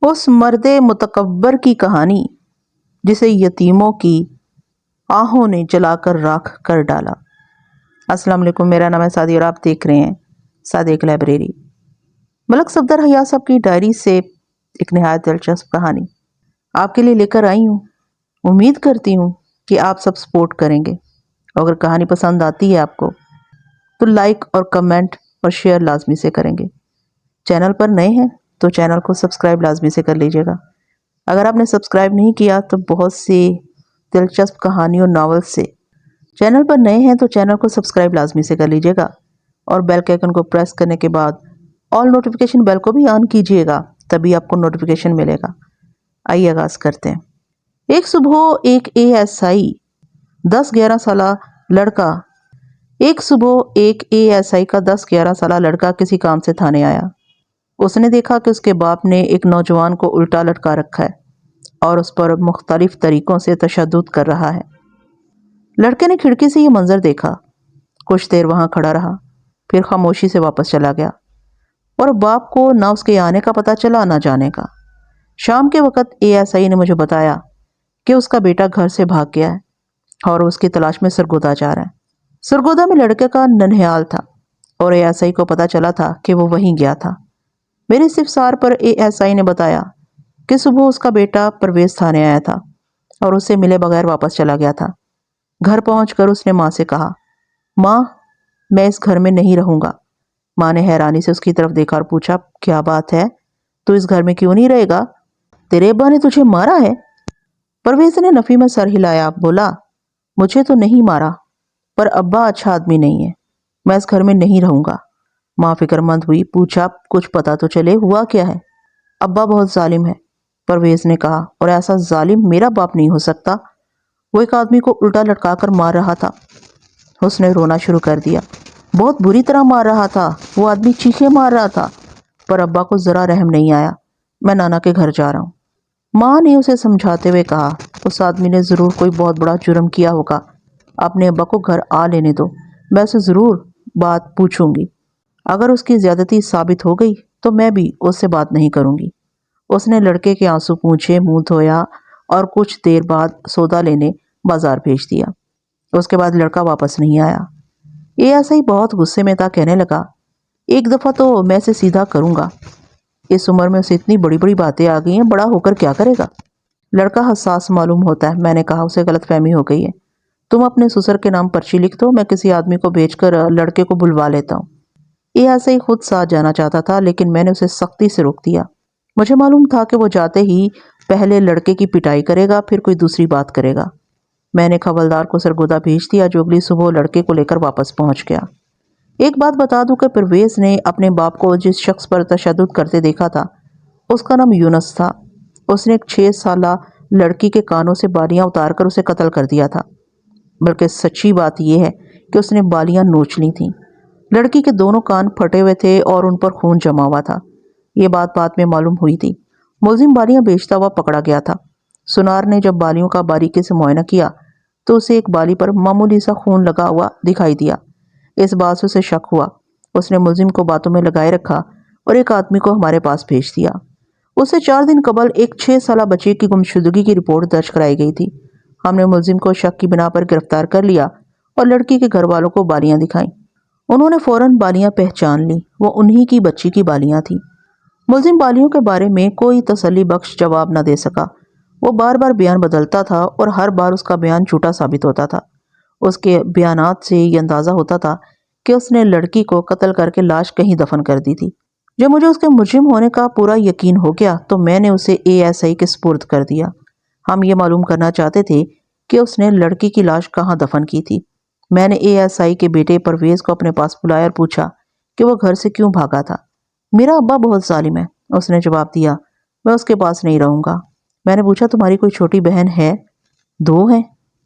اس مرد متکبر کی کہانی جسے یتیموں کی آہوں نے جلا کر راکھ کر ڈالا۔ السلام علیکم، میرا نام ہے سعدی اور آپ دیکھ رہے ہیں صادق لائبریری۔ ملک صفدر حیا صاحب کی ڈائری سے ایک نہایت دلچسپ کہانی آپ کے لیے لے کر آئی ہوں۔ امید کرتی ہوں کہ آپ سب سپورٹ کریں گے۔ اگر کہانی پسند آتی ہے آپ کو تو لائک اور کمنٹ اور شیئر لازمی سے کریں گے۔ چینل پر نئے ہیں تو چینل کو سبسکرائب لازمی سے کر لیجئے گا۔ اگر آپ نے سبسکرائب نہیں کیا تو بہت سی دلچسپ کہانیوں ناول سے چینل پر نئے ہیں تو چینل کو سبسکرائب لازمی سے کر لیجئے گا اور بیل کے آئیکن کو پریس کرنے کے بعد آل نوٹیفیکیشن بیل کو بھی آن کیجئے گا، تبھی آپ کو نوٹیفیکیشن ملے گا۔ آئیے آغاز کرتے ہیں۔ ایک صبح ایک ASI 10-11 سالہ لڑکا کا 10-11 سالہ لڑکا کسی کام سے تھانے آیا۔ اس نے دیکھا کہ اس کے باپ نے ایک نوجوان کو الٹا لٹکا رکھا ہے اور اس پر مختلف طریقوں سے تشدد کر رہا ہے۔ لڑکے نے کھڑکی سے یہ منظر دیکھا، کچھ دیر وہاں کھڑا رہا، پھر خاموشی سے واپس چلا گیا اور باپ کو نہ اس کے آنے کا پتہ چلا نہ جانے کا۔ شام کے وقت ASI نے مجھے بتایا کہ اس کا بیٹا گھر سے بھاگ گیا ہے اور اس کی تلاش میں سرگودا جا رہا ہے۔ سرگودا میں لڑکے کا ننہال تھا اور ASI کو پتہ چلا تھا کہ وہ وہیں گیا تھا۔ میرے استفسار پر ASI نے بتایا کہ صبح اس کا بیٹا پرویز تھانے آیا تھا اور اس سے ملے بغیر واپس چلا گیا تھا۔ گھر پہنچ کر اس نے ماں سے کہا، ماں میں اس گھر میں نہیں رہوں گا۔ ماں نے حیرانی سے اس کی طرف دیکھا اور پوچھا، کیا بات ہے؟ تو اس گھر میں کیوں نہیں رہے گا؟ تیرے ابا نے تجھے مارا ہے؟ پرویز نے نفی میں سر ہلایا، بولا، مجھے تو نہیں مارا، پر ابا اچھا آدمی نہیں ہے، میں اس گھر میں نہیں رہوں گا۔ ماں فکر مند ہوئی، پوچھا، کچھ پتا تو چلے، ہوا کیا ہے؟ ابا بہت ظالم ہے، پرویز نے کہا، اور ایسا ظالم میرا باپ نہیں ہو سکتا۔ وہ ایک آدمی کو الٹا لٹکا کر مار رہا تھا۔ اس نے رونا شروع کر دیا، بہت بری طرح مار رہا تھا، وہ آدمی چیخے مار رہا تھا، پر ابا کو ذرا رحم نہیں آیا۔ میں نانا کے گھر جا رہا ہوں۔ ماں نے اسے سمجھاتے ہوئے کہا، اس آدمی نے ضرور کوئی بہت بڑا جرم کیا ہوگا، اپنے ابا کو گھر آ لینے دو، میں اسے ضرور بات پوچھوں گی۔ اگر اس کی زیادتی ثابت ہو گئی تو میں بھی اس سے بات نہیں کروں گی۔ اس نے لڑکے کے آنسو پونچھے، منہ دھویا اور کچھ دیر بعد سودا لینے بازار بھیج دیا۔ اس کے بعد لڑکا واپس نہیں آیا۔ ASI بہت غصے میں تھا، کہنے لگا، ایک دفعہ تو میں اسے سیدھا کروں گا۔ اس عمر میں اسے اتنی بڑی بڑی باتیں آ گئی ہیں، بڑا ہو کر کیا کرے گا؟ لڑکا حساس معلوم ہوتا ہے، میں نے کہا، اسے غلط فہمی ہو گئی ہے۔ تم اپنے سسر کے نام پرچی لکھ دو، میں کسی آدمی کو بھیج کر لڑکے کو بلوا لیتا ہوں۔ ASI خود ساتھ جانا چاہتا تھا، لیکن میں نے اسے سختی سے روک دیا۔ مجھے معلوم تھا کہ وہ جاتے ہی پہلے لڑکے کی پٹائی کرے گا، پھر کوئی دوسری بات کرے گا۔ میں نے کھولدار کو سرگودا بھیج دیا، جو اگلی صبح لڑکے کو لے کر واپس پہنچ گیا۔ ایک بات بتا دوں کہ پرویز نے اپنے باپ کو جس شخص پر تشدد کرتے دیکھا تھا، اس کا نام یونس تھا۔ اس نے ایک 6 سالہ لڑکی کے کانوں سے بالیاں اتار کر اسے قتل کر دیا تھا۔ بلکہ سچی بات یہ ہے کہ اس نے بالیاں نوچ لی تھیں۔ لڑکی کے دونوں کان پھٹے ہوئے تھے اور ان پر خون جما ہوا تھا۔ یہ بات بعد میں معلوم ہوئی تھی۔ ملزم بالیاں بیچتا ہوا پکڑا گیا تھا۔ سنار نے جب بالیوں کا باریکی سے معائنہ کیا تو اسے ایک بالی پر معمولی سا خون لگا ہوا دکھائی دیا۔ اس بات سے اسے شک ہوا۔ اس نے ملزم کو باتوں میں لگائے رکھا اور ایک آدمی کو ہمارے پاس بھیج دیا۔ اسے 4 دن قبل ایک 6 سالہ بچے کی گمشدگی کی رپورٹ درج کرائی گئی تھی۔ ہم نے ملزم کو شک کی بنا پر گرفتار کر لیا اور لڑکی کے گھر والوں کو بالیاں دکھائیں۔ انہوں نے فوراً بالیاں پہچان لی، وہ انہی کی بچی کی بالیاں تھیں۔ ملزم بالیوں کے بارے میں کوئی تسلی بخش جواب نہ دے سکا۔ وہ بار بار بیان بدلتا تھا اور ہر بار اس کا بیان جھوٹا ثابت ہوتا تھا۔ اس کے بیانات سے یہ اندازہ ہوتا تھا کہ اس نے لڑکی کو قتل کر کے لاش کہیں دفن کر دی تھی۔ جب مجھے اس کے مجرم ہونے کا پورا یقین ہو گیا تو میں نے اسے ASI کے سپرد کر دیا۔ ہم یہ معلوم کرنا چاہتے تھے کہ اس نے لڑکی کی لاش کہاں دفن کی تھی۔ میں نے ASI کے بیٹے پرویز کو اپنے پاس بلایا اور پوچھا کہ وہ گھر سے کیوں بھاگا تھا۔ میرا ابا بہت ظالم ہے، اس نے جواب دیا، میں اس کے پاس نہیں رہوں گا۔ میں نے پوچھا، تمہاری کوئی چھوٹی بہن ہے؟ 2 ہیں،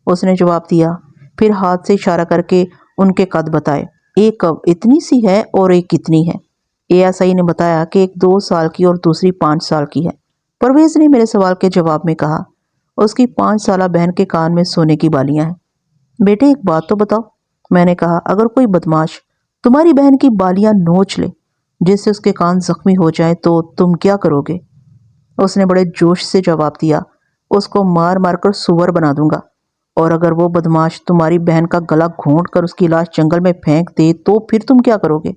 اس نے جواب دیا، پھر ہاتھ سے اشارہ کر کے ان کے قد بتائے، ایک اتنی سی ہے اور ایک کتنی ہے؟ ASI نے بتایا کہ ایک 2 سال کی اور دوسری 5 سال کی ہے۔ پرویز نے میرے سوال کے جواب میں کہا، اس کی 5 سالہ بہن کے کان میں سونے کی بالیاں ہیں۔ بیٹے ایک بات تو بتاؤ، میں نے کہا، اگر کوئی بدماش تمہاری بہن کی بالیاں نوچ لے جس سے اس کے کان زخمی ہو جائیں تو تم کیا کرو گے؟ اس نے بڑے جوش سے جواب دیا، اس کو مار مار کر سور بنا دوں گا، اور اگر وہ بدماش تمہاری بہن کا گلا گھونٹ کر اس کی لاش جنگل میں پھینک دے تو پھر تم کیا کرو گے؟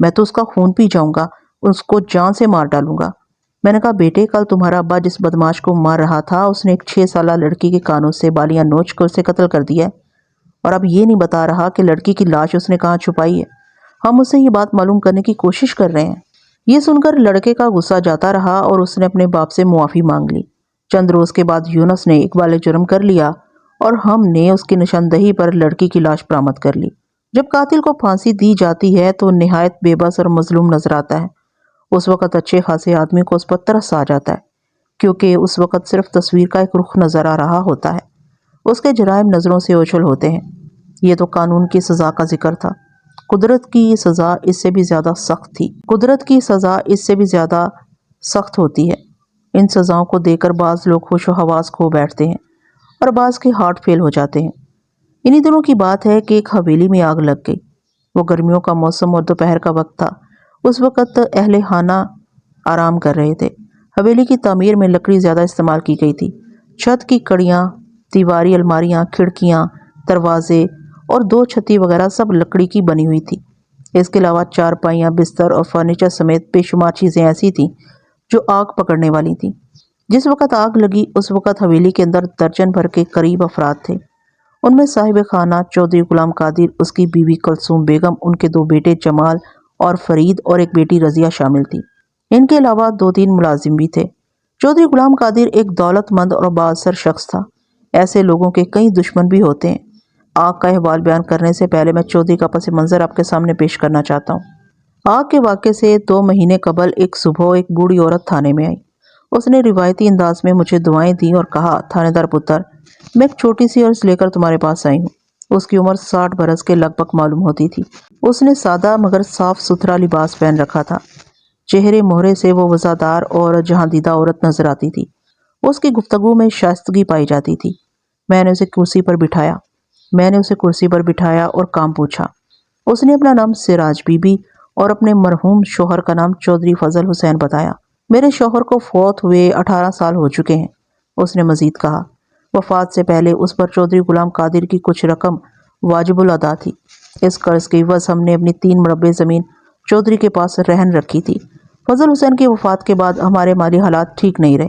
میں تو اس کا خون پی جاؤں گا، اس کو جان سے مار ڈالوں گا۔ میں نے کہا، بیٹے کل تمہارا ابا جس بدماش کو مار رہا تھا اس نے ایک 6 سالہ لڑکی کے کانوں سے بالیاں نوچ کر اسے قتل کر دیا ہے، اور اب یہ نہیں بتا رہا کہ لڑکی کی لاش اس نے کہاں چھپائی ہے۔ ہم اسے یہ بات معلوم کرنے کی کوشش کر رہے ہیں۔ یہ سن کر لڑکے کا غصہ جاتا رہا اور اس نے اپنے باپ سے معافی مانگ لی۔ چند روز کے بعد یونس نے اقبال جرم کر لیا اور ہم نے اس کی نشاندہی پر لڑکی کی لاش برآمد کر لی۔ جب قاتل کو پھانسی دی جاتی ہے تو نہایت بے بس اور مظلوم نظر آتا ہے۔ اس وقت اچھے خاصے آدمی کو اس پر ترس آ جاتا ہے، کیونکہ اس وقت صرف تصویر کا ایک رخ نظر آ رہا ہوتا ہے، اس کے جرائم نظروں سے اوجھل ہوتے ہیں۔ یہ تو قانون کی سزا کا ذکر تھا، قدرت کی سزا اس سے بھی زیادہ سخت تھی۔ قدرت کی سزا اس سے بھی زیادہ سخت ہوتی ہے۔ ان سزاؤں کو دے کر بعض لوگ ہوش و حواس کھو بیٹھتے ہیں اور بعض کے ہارٹ فیل ہو جاتے ہیں۔ انہی دنوں کی بات ہے کہ ایک حویلی میں آگ لگ گئی۔ وہ گرمیوں کا موسم اور دوپہر کا وقت تھا۔ اس وقت اہل خانہ آرام کر رہے تھے۔ حویلی کی تعمیر میں لکڑی زیادہ استعمال کی گئی تھی۔ چھت کی کڑیاں، دیواری الماریاں، کھڑکیاں، دروازے اور 2 چھتی وغیرہ سب لکڑی کی بنی ہوئی تھی۔ اس کے علاوہ چارپائیاں، بستر اور فرنیچر سمیت بے شمار چیزیں ایسی تھیں جو آگ پکڑنے والی تھیں۔ جس وقت آگ لگی اس وقت حویلی کے اندر درجن بھر کے قریب افراد تھے۔ ان میں صاحب خانہ چودھری غلام قادر، اس کی بیوی کلثوم بیگم، ان کے 2 بیٹے جمال اور فرید اور ایک بیٹی رضیہ شامل تھی۔ ان کے علاوہ 2-3 ملازم بھی تھے۔ چودھری غلام قادر ایک دولت مند اور بااثر شخص تھا۔ ایسے لوگوں کے کئی دشمن بھی ہوتے ہیں۔ آگ کا احوال بیان کرنے سے پہلے میں چودھری کا پس منظر آپ کے سامنے پیش کرنا چاہتا ہوں۔ آگ کے واقعے سے 2 مہینے قبل ایک صبح ایک بوڑھی عورت تھانے میں آئی۔ اس نے روایتی انداز میں مجھے دعائیں دیں اور کہا، تھانے دار پتر، میں ایک چھوٹی سی عرض لے کر تمہارے پاس آئی ہوں۔ اس کی عمر 60 برس کے لگ بھگ معلوم ہوتی تھی۔ اس نے سادہ مگر صاف ستھرا لباس پہن رکھا تھا۔ چہرے مہرے سے وہ وزادار اور جہاں دیدہ عورت نظر آتی تھی۔ اس کی گفتگو میں شائستگی پائی جاتی تھی۔ میں نے اسے کرسی پر بٹھایا اور کام پوچھا۔ اس نے اپنا نام سراج بی بی اور اپنے مرحوم شوہر کا نام چودھری فضل حسین بتایا۔ میرے شوہر کو فوت ہوئے 18 سال ہو چکے ہیں، اس نے مزید کہا۔ وفات سے پہلے اس پر چودھری غلام قادر کی کچھ رقم واجب الادا تھی۔ اس قرض کے عوض ہم نے اپنی 3 مربع زمین چودھری کے پاس رہن رکھی تھی۔ فضل حسین کی وفات کے بعد ہمارے مالی حالات ٹھیک نہیں رہے،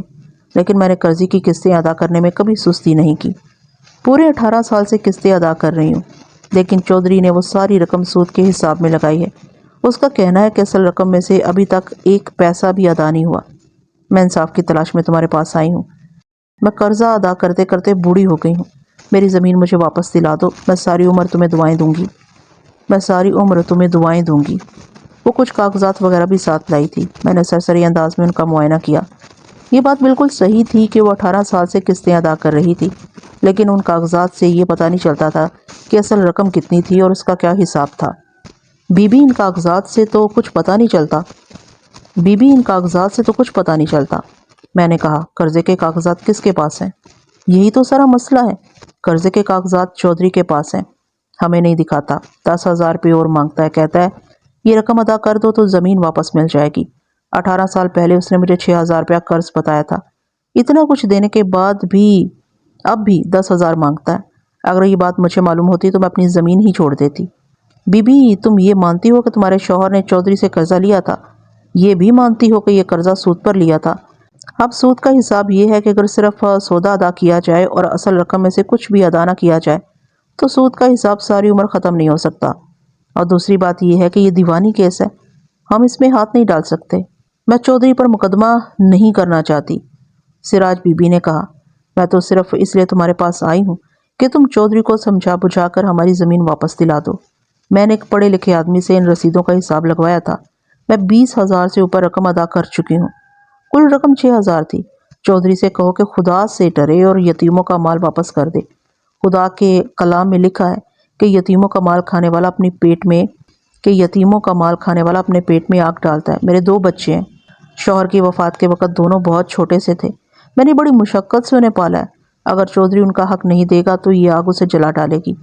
لیکن میں نے قرضے کی قسطیں ادا کرنے میں کبھی سستی نہیں کی۔ پورے 18 سال سے قسطیں ادا کر رہی ہوں، لیکن چودھری نے وہ ساری رقم سود کے حساب میں لگائی ہے۔ اس کا کہنا ہے کہ اصل رقم میں سے ابھی تک 1 پیسہ بھی ادا نہیں ہوا۔ میں انصاف کی تلاش میں تمہارے پاس آئی ہوں۔ میں قرضہ ادا کرتے کرتے بوڑھی ہو گئی ہوں۔ میری زمین مجھے واپس دلا دو، میں ساری عمر تمہیں دعائیں دوں گی۔ وہ کچھ کاغذات وغیرہ بھی ساتھ لائی تھی۔ میں نے سرسری انداز میں ان کا معائنہ کیا۔ یہ بات بالکل صحیح تھی کہ وہ 18 سال سے قسطیں ادا کر رہی تھی، لیکن ان کاغذات سے یہ پتہ نہیں چلتا تھا کہ اصل رقم کتنی تھی اور اس کا کیا حساب تھا۔ بی بی ان کاغذات سے تو کچھ پتہ نہیں چلتا۔ میں نے کہا، قرضے کے کاغذات کس کے پاس ہیں؟ یہی تو سارا مسئلہ ہے۔ قرضے کے کاغذات چودھری کے پاس ہیں، ہمیں نہیں دکھاتا۔ 10,000 روپے اور مانگتا ہے، کہتا ہے یہ رقم ادا کر دو تو زمین واپس مل جائے گی۔ 18 سال پہلے اس نے مجھے 6,000 روپیہ قرض بتایا تھا۔ اتنا کچھ دینے کے بعد بھی اب بھی 10,000 مانگتا ہے۔ اگر یہ بات مجھے معلوم ہوتی تو میں اپنی زمین ہی چھوڑ دیتی۔ بی بی، تم یہ مانتی ہو کہ تمہارے شوہر نے چودھری سے قرضہ لیا تھا؟ یہ بھی مانتی ہو کہ یہ قرضہ سود پر لیا تھا؟ اب سود کا حساب یہ ہے کہ اگر صرف سودا ادا کیا جائے اور اصل رقم میں سے کچھ بھی ادا نہ کیا جائے تو سود کا حساب ساری عمر ختم نہیں ہو سکتا۔ اور دوسری بات یہ ہے کہ یہ دیوانی کیس ہے، ہم اس میں ہاتھ نہیں ڈال سکتے۔ میں چودھری پر مقدمہ نہیں کرنا چاہتی، سراج بی بی نے کہا۔ میں تو صرف اس لیے تمہارے پاس آئی ہوں کہ تم چودھری کو سمجھا بجھا کر ہماری زمین واپس دلا دو۔ میں نے ایک پڑھے لکھے آدمی سے ان رسیدوں کا حساب لگوایا تھا۔ میں 20,000 سے اوپر رقم ادا کر چکی ہوں۔ کل رقم 6,000 تھی۔ چودھری سے کہو کہ خدا سے ڈرے اور یتیموں کا مال واپس کر دے۔ خدا کے کلام میں لکھا ہے کہ یتیموں کا مال کھانے والا اپنے پیٹ میں آگ ڈالتا ہے۔ میرے 2 بچے ہیں۔ شوہر کی وفات کے وقت دونوں بہت چھوٹے سے تھے۔ میں نے بڑی مشقت سے انہیں پالا ہے۔ اگر چودھری ان کا حق نہیں دے گا تو یہ آگ اسے جلا ڈالے گی۔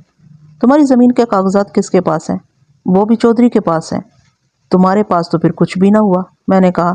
تمہاری زمین کے کاغذات کس کے پاس ہیں؟ وہ بھی چودھری کے پاس ہیں۔ تمہارے پاس تو پھر کچھ بھی نہ ہوا، میں نے کہا۔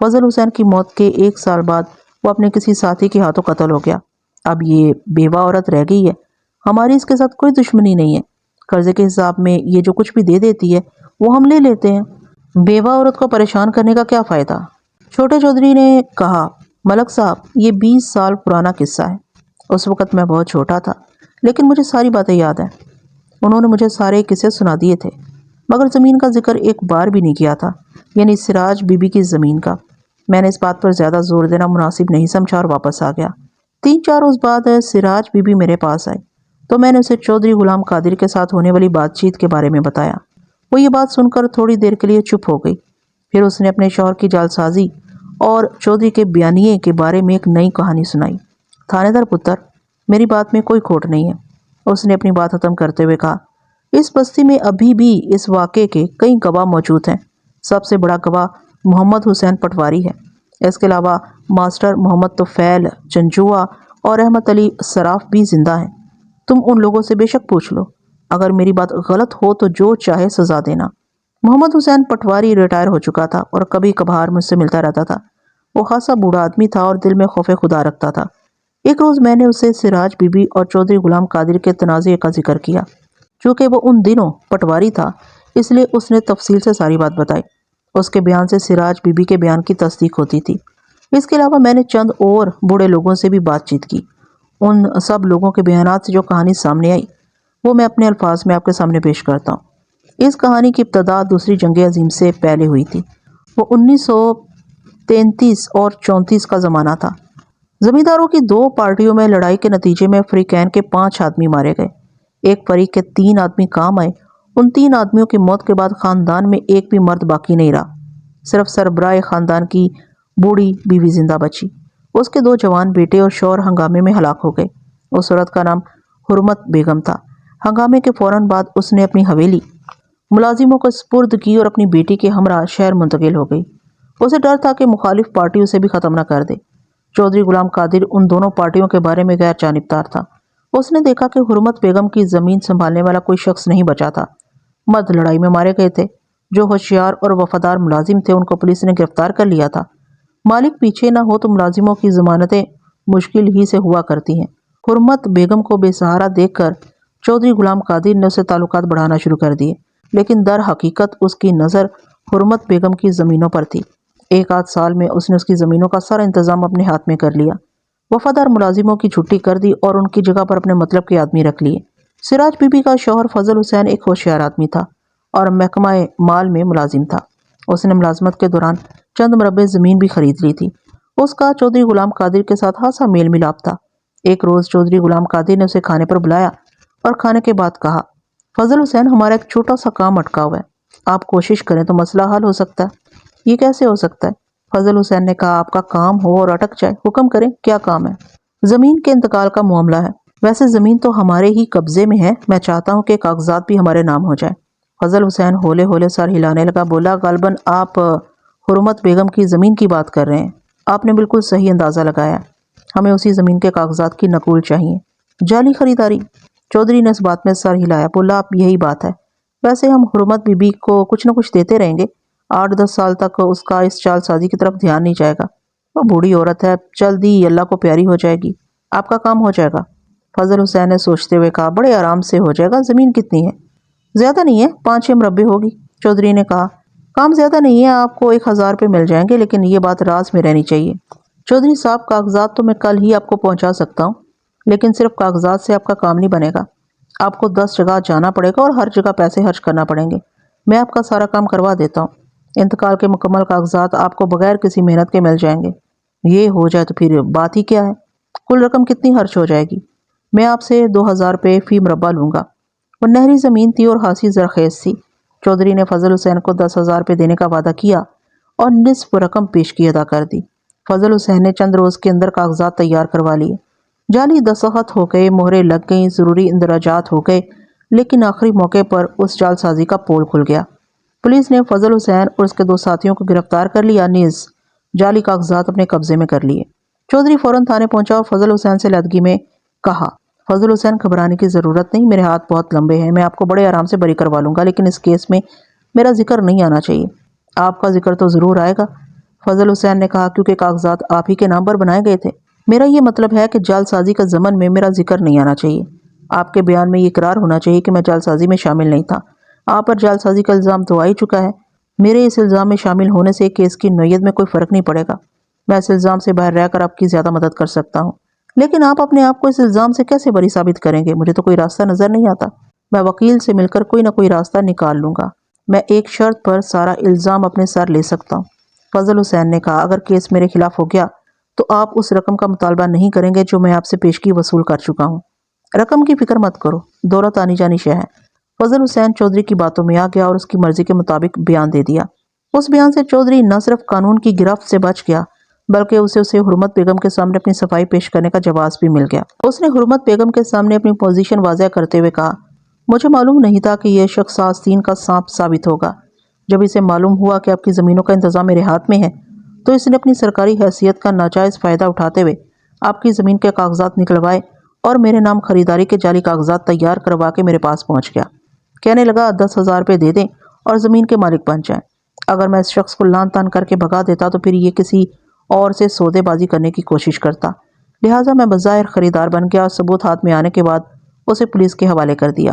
فضل حسین کی موت کے 1 سال بعد وہ اپنے کسی ساتھی کے ہاتھوں قتل ہو گیا۔ اب یہ بیوہ عورت رہ گئی ہے، ہماری اس کے ساتھ کوئی دشمنی نہیں ہے، قرضے کے حساب میں یہ جو کچھ بھی دے دیتی ہے وہ ہم لے لیتے ہیں، بیوہ عورت کو پریشان کرنے کا کیا فائدہ؟ چھوٹے چودھری نے کہا، ملک صاحب یہ 20 سال پرانا قصہ ہے، اس وقت میں بہت چھوٹا تھا لیکن مجھے ساری باتیں یاد ہیں۔ انہوں نے مجھے سارے قصے سنا دیے تھے مگر زمین کا ذکر ایک بار بھی نہیں کیا تھا، یعنی سراج بی بی کی زمین کا۔ میں نے اس بات پر زیادہ زور دینا مناسب نہیں سمجھا اور واپس آ گیا۔ 3-4 روز بعد سراج بی بی میرے پاس آئی تو میں نے اسے چودھری غلام قادر کے ساتھ ہونے والی بات چیت کے بارے میں بتایا۔ وہ یہ بات سن کر تھوڑی دیر کے لیے چپ ہو گئی، پھر اس نے اپنے شوہر کی جعلسازی اور چودھری کے بیانیے کے بارے میں ایک نئی کہانی سنائی۔ تھانے دار پتر، میری بات میں کوئی کھوٹ نہیں ہے، اس نے اپنی بات ختم کرتے ہوئے کہا۔ اس بستی میں ابھی بھی اس واقعے کے کئی گواہ موجود ہیں۔ سب سے بڑا گواہ محمد حسین پٹواری ہے۔ اس کے علاوہ ماسٹر محمد طفیل چنچوا اور احمد علی صراف بھی زندہ ہیں۔ تم ان لوگوں سے بے شک پوچھ لو، اگر میری بات غلط ہو تو جو چاہے سزا دینا۔ محمد حسین پٹواری ریٹائر ہو چکا تھا اور کبھی کبھار مجھ سے ملتا رہتا تھا۔ وہ خاصا بوڑھا آدمی تھا اور دل میں خوف خدا رکھتا تھا۔ ایک روز میں نے اسے سراج بی بی اور چودھری غلام قادر کے تنازع کا ذکر کیا۔ چونکہ وہ ان دنوں پٹواری تھا اس لیے اس نے تفصیل سے ساری بات بتائی۔ اس کے بیان سے سراج بی بی کے بیان کی تصدیق ہوتی تھی۔ اس کے علاوہ میں نے چند اور بوڑھے لوگوں سے بھی بات چیت کی۔ ان سب لوگوں کے بیانات سے جو کہانی سامنے آئی وہ میں اپنے الفاظ میں آپ کے سامنے پیش کرتا ہوں۔ اس کہانی کی ابتدا دوسری جنگ عظیم سے پہلے ہوئی تھی۔ وہ 1933 اور 34 کا زمانہ تھا۔ زمینداروں کی 2 پارٹیوں میں لڑائی کے نتیجے میں فریقین کے 5 آدمی مارے گئے۔ ایک فریق کے 3 آدمی کام آئے۔ ان 3 آدمیوں کی موت کے بعد خاندان میں ایک بھی مرد باقی نہیں رہا، صرف سربراہ خاندان کی بوڑھی بیوی زندہ بچی۔ اس کے 2 جوان بیٹے اور شوہر ہنگامے میں ہلاک ہو گئے۔ اس عورت کا نام حرمت بیگم تھا۔ ہنگامے کے فوراً بعد اس نے اپنی حویلی ملازموں کو سپرد کی اور اپنی بیٹی کے ہمراہ شہر منتقل ہو گئی۔ اسے ڈر تھا کہ مخالف پارٹی اسے بھی ختم نہ کر دے۔ چودھری غلام قادر ان دونوں پارٹیوں کے بارے میں غیر جانبدار تھا۔ اس نے دیکھا کہ حرمت بیگم کی زمین سنبھالنے والا کوئی شخص نہیں بچا تھا۔ مرد لڑائی میں مارے گئے تھے۔ جو ہوشیار اور وفادار ملازم تھے ان کو پولیس نے گرفتار کر لیا تھا۔ مالک پیچھے نہ ہو تو ملازموں کی ضمانتیں مشکل ہی سے ہوا کرتی ہیں۔ حرمت بیگم کو بے سہارا دیکھ کر چودھری غلام قادر نے اسے تعلقات بڑھانا شروع کر دیے، لیکن در حقیقت اس کی نظر حرمت بیگم کی زمینوں پر تھی۔ 1 آدھ سال میں اس نے اس کی زمینوں کا سارا انتظام اپنے ہاتھ میں کر لیا، وفادار ملازموں کی چھٹی کر دی اور ان کی جگہ پر اپنے مطلب کے آدمی رکھ لیے۔ سراج بی بی کا شوہر فضل حسین ایک ہوشیار آدمی تھا اور محکمہ مال میں ملازم تھا۔ اس نے ملازمت کے دوران چند مربع زمین بھی خرید لی تھی۔ اس کا چودھری غلام قادر کے ساتھ خاصا میل ملاپ تھا۔ ایک روز چودھری غلام قادر نے اسے کھانے پر بلایا اور کھانے کے بعد کہا، فضل حسین، ہمارا ایک چھوٹا سا کام اٹکا ہوا ہے، آپ کوشش کریں تو مسئلہ حل ہو سکتا ہے۔ یہ کیسے ہو سکتا ہے؟ فضل حسین نے کہا، آپ کا کام ہو اور اٹک جائے، حکم کریں، کیا کام ہے؟ زمین کے انتقال کا معاملہ ہے۔ ویسے زمین تو ہمارے ہی قبضے میں ہے، میں چاہتا ہوں کہ کاغذات بھی ہمارے نام ہو جائیں۔ فضل حسین ہولے ہولے سر ہلانے لگا، بولا، غالباً آپ حرمت بیگم کی زمین کی بات کر رہے ہیں۔ آپ نے بالکل صحیح اندازہ لگایا، ہمیں اسی زمین کے کاغذات کی نقول چاہیے۔ جعلی خریداری؟ چودھری نے اس بات میں سر ہلایا، بولا، آپ یہی بات ہے۔ ویسے ہم حرمت بی بی کو کچھ نہ کچھ دیتے رہیں گے، 8-10 سال تک اس کا اس چال سازی کی طرف دھیان نہیں جائے گا۔ وہ بوڑھی عورت ہے، جلد ہی اللہ کو پیاری ہو جائے گی، آپ کا کام ہو جائے گا۔ فضل حسین نے سوچتے ہوئے کہا، بڑے آرام سے ہو جائے گا۔ زمین کتنی ہے؟ زیادہ نہیں ہے، 5-6 مربع ہوگی۔ چودھری نے کہا، کام زیادہ نہیں ہے، آپ کو 1000 روپے مل جائیں گے، لیکن یہ بات راز میں رہنی چاہیے۔ چودھری صاحب، کاغذات تو میں کل ہی آپ کو پہنچا سکتا ہوں، لیکن صرف کاغذات سے آپ کا کام نہیں بنے گا۔ آپ کو 10 جگہ جانا پڑے گا اور ہر جگہ پیسے خرچ کرنا پڑیں گے۔ میں آپ کا سارا کام کروا دیتا ہوں۔ انتقال کے مکمل کاغذات آپ کو بغیر کسی محنت کے مل جائیں گے۔ یہ ہو جائے تو پھر بات ہی کیا ہے؟ کل رقم کتنی خرچ ہو جائے گی؟ میں آپ سے 2000 روپے فی مربع لوں گا۔ وہ نہری زمین تھی اور خاصی زرخیز تھی۔ چودھری نے فضل حسین کو 10,000 روپے دینے کا وعدہ کیا اور نصف رقم پیشگی ادا کر دی۔ فضل حسین نے چند روز کے اندر کاغذات تیار کروا لیے۔ جعلی دستخط ہو گئے، مہریں لگ گئیں، ضروری اندراجات ہو گئے، لیکن آخری موقع پر اس جعل سازی کا پول کھل گیا۔ پولیس نے فضل حسین اور اس کے 2 ساتھیوں کو گرفتار کر لیا، نیز جعلی کاغذات اپنے قبضے میں کر لیے۔ چودھری فوراً تھانے پہنچا اور فضل حسین سے علیحدگی میں کہا، فضل حسین، گھبرانے کی ضرورت نہیں، میرے ہاتھ بہت لمبے ہیں، میں آپ کو بڑے آرام سے بری کروا لوں گا، لیکن اس کیس میں میرا ذکر نہیں آنا چاہیے۔ آپ کا ذکر تو ضرور آئے گا۔ فضل حسین نے کہا کیونکہ کاغذات آپ ہی کے نام پر بنائے گئے تھے۔ میرا یہ مطلب ہے کہ جعل سازی کا ضمن میں میرا ذکر نہیں آنا چاہیے۔ آپ کے بیان میں یہ اقرار ہونا چاہیے کہ میں جعل سازی میں شامل نہیں تھا۔ آپ پر جعل سازی کا الزام تو آ ہی چکا ہے۔ میرے اس الزام میں شامل ہونے سے کیس کی نوعیت میں کوئی فرق نہیں پڑے گا۔ میں اس الزام سے باہر رہ کر آپ کی زیادہ مدد کر سکتا ہوں، لیکن آپ اپنے آپ کو اس الزام سے کیسے بری ثابت کریں گے؟ مجھے تو کوئی راستہ نظر نہیں آتا۔ میں وکیل سے مل کر کوئی نہ کوئی راستہ نکال لوں گا۔ میں ایک شرط پر سارا الزام اپنے سر لے سکتا ہوں۔ فضل حسین نے کہا اگر کیس میرے خلاف ہو گیا تو آپ اس رقم کا مطالبہ نہیں کریں گے جو میں آپ سے پیشگی وصول کر چکا ہوں۔ رقم کی فکر مت کرو، دولت آنی جانی شے ہے۔ فضل حسین چودھری کی باتوں میں آ گیا اور اس کی مرضی کے مطابق بیان دے دیا۔ اس بیان سے چودھری نہ صرف قانون کی گرفت سے بچ گیا بلکہ اسے حرمت بیگم کے سامنے اپنی صفائی پیش کرنے کا جواز بھی مل گیا۔ اس نے حرمت بیگم کے سامنے اپنی پوزیشن واضح کرتے ہوئے کہا مجھے معلوم نہیں تھا کہ یہ شخص آستین کا سانپ ثابت ہوگا۔ جب اسے معلوم ہوا کہ آپ کی زمینوں کا انتظام میرے ہاتھ میں ہے تو اس نے اپنی سرکاری حیثیت کا ناجائز فائدہ اٹھاتے ہوئے آپ کی زمین کے کاغذات نکلوائے اور میرے نام خریداری کے جعلی کاغذات تیار کروا کے میرے پاس پہنچ گیا۔ کہنے لگا 10,000 روپے دے دیں اور زمین کے مالک بن جائیں۔ اگر میں اس شخص کو لان تان کر کے بھگا دیتا تو پھر یہ کسی اور سے سودے بازی کرنے کی کوشش کرتا، لہٰذا میں بظاہر خریدار بن گیا اور ثبوت ہاتھ میں آنے کے بعد اسے پولیس کے حوالے کر دیا۔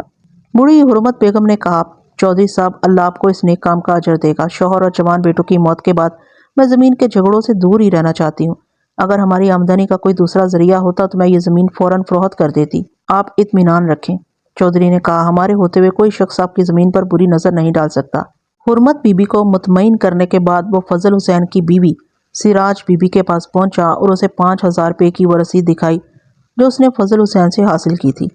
بوڑھی حرمت بیگم نے کہا چودھری صاحب اللہ آپ کو اس نیک کام کا اجر دے گا۔ شوہر اور جوان بیٹوں کی موت کے بعد میں زمین کے جھگڑوں سے دور ہی رہنا چاہتی ہوں۔ اگر ہماری آمدنی کا کوئی دوسرا ذریعہ ہوتا تو میں یہ زمین فوراً فروخت کر دیتی۔ آپ اطمینان رکھیں۔ چودھری نے کہا ہمارے ہوتے ہوئے کوئی شخص آپ کی زمین پر بری نظر نہیں ڈال سکتا۔ حرمت بی بی کو مطمئن کرنے کے بعد وہ فضل حسین کی بیوی سراج بی بی کے پاس پہنچا اور اسے 5,000 روپے کی وہ رسید دکھائی جو اس نے فضل حسین سے حاصل کی تھی۔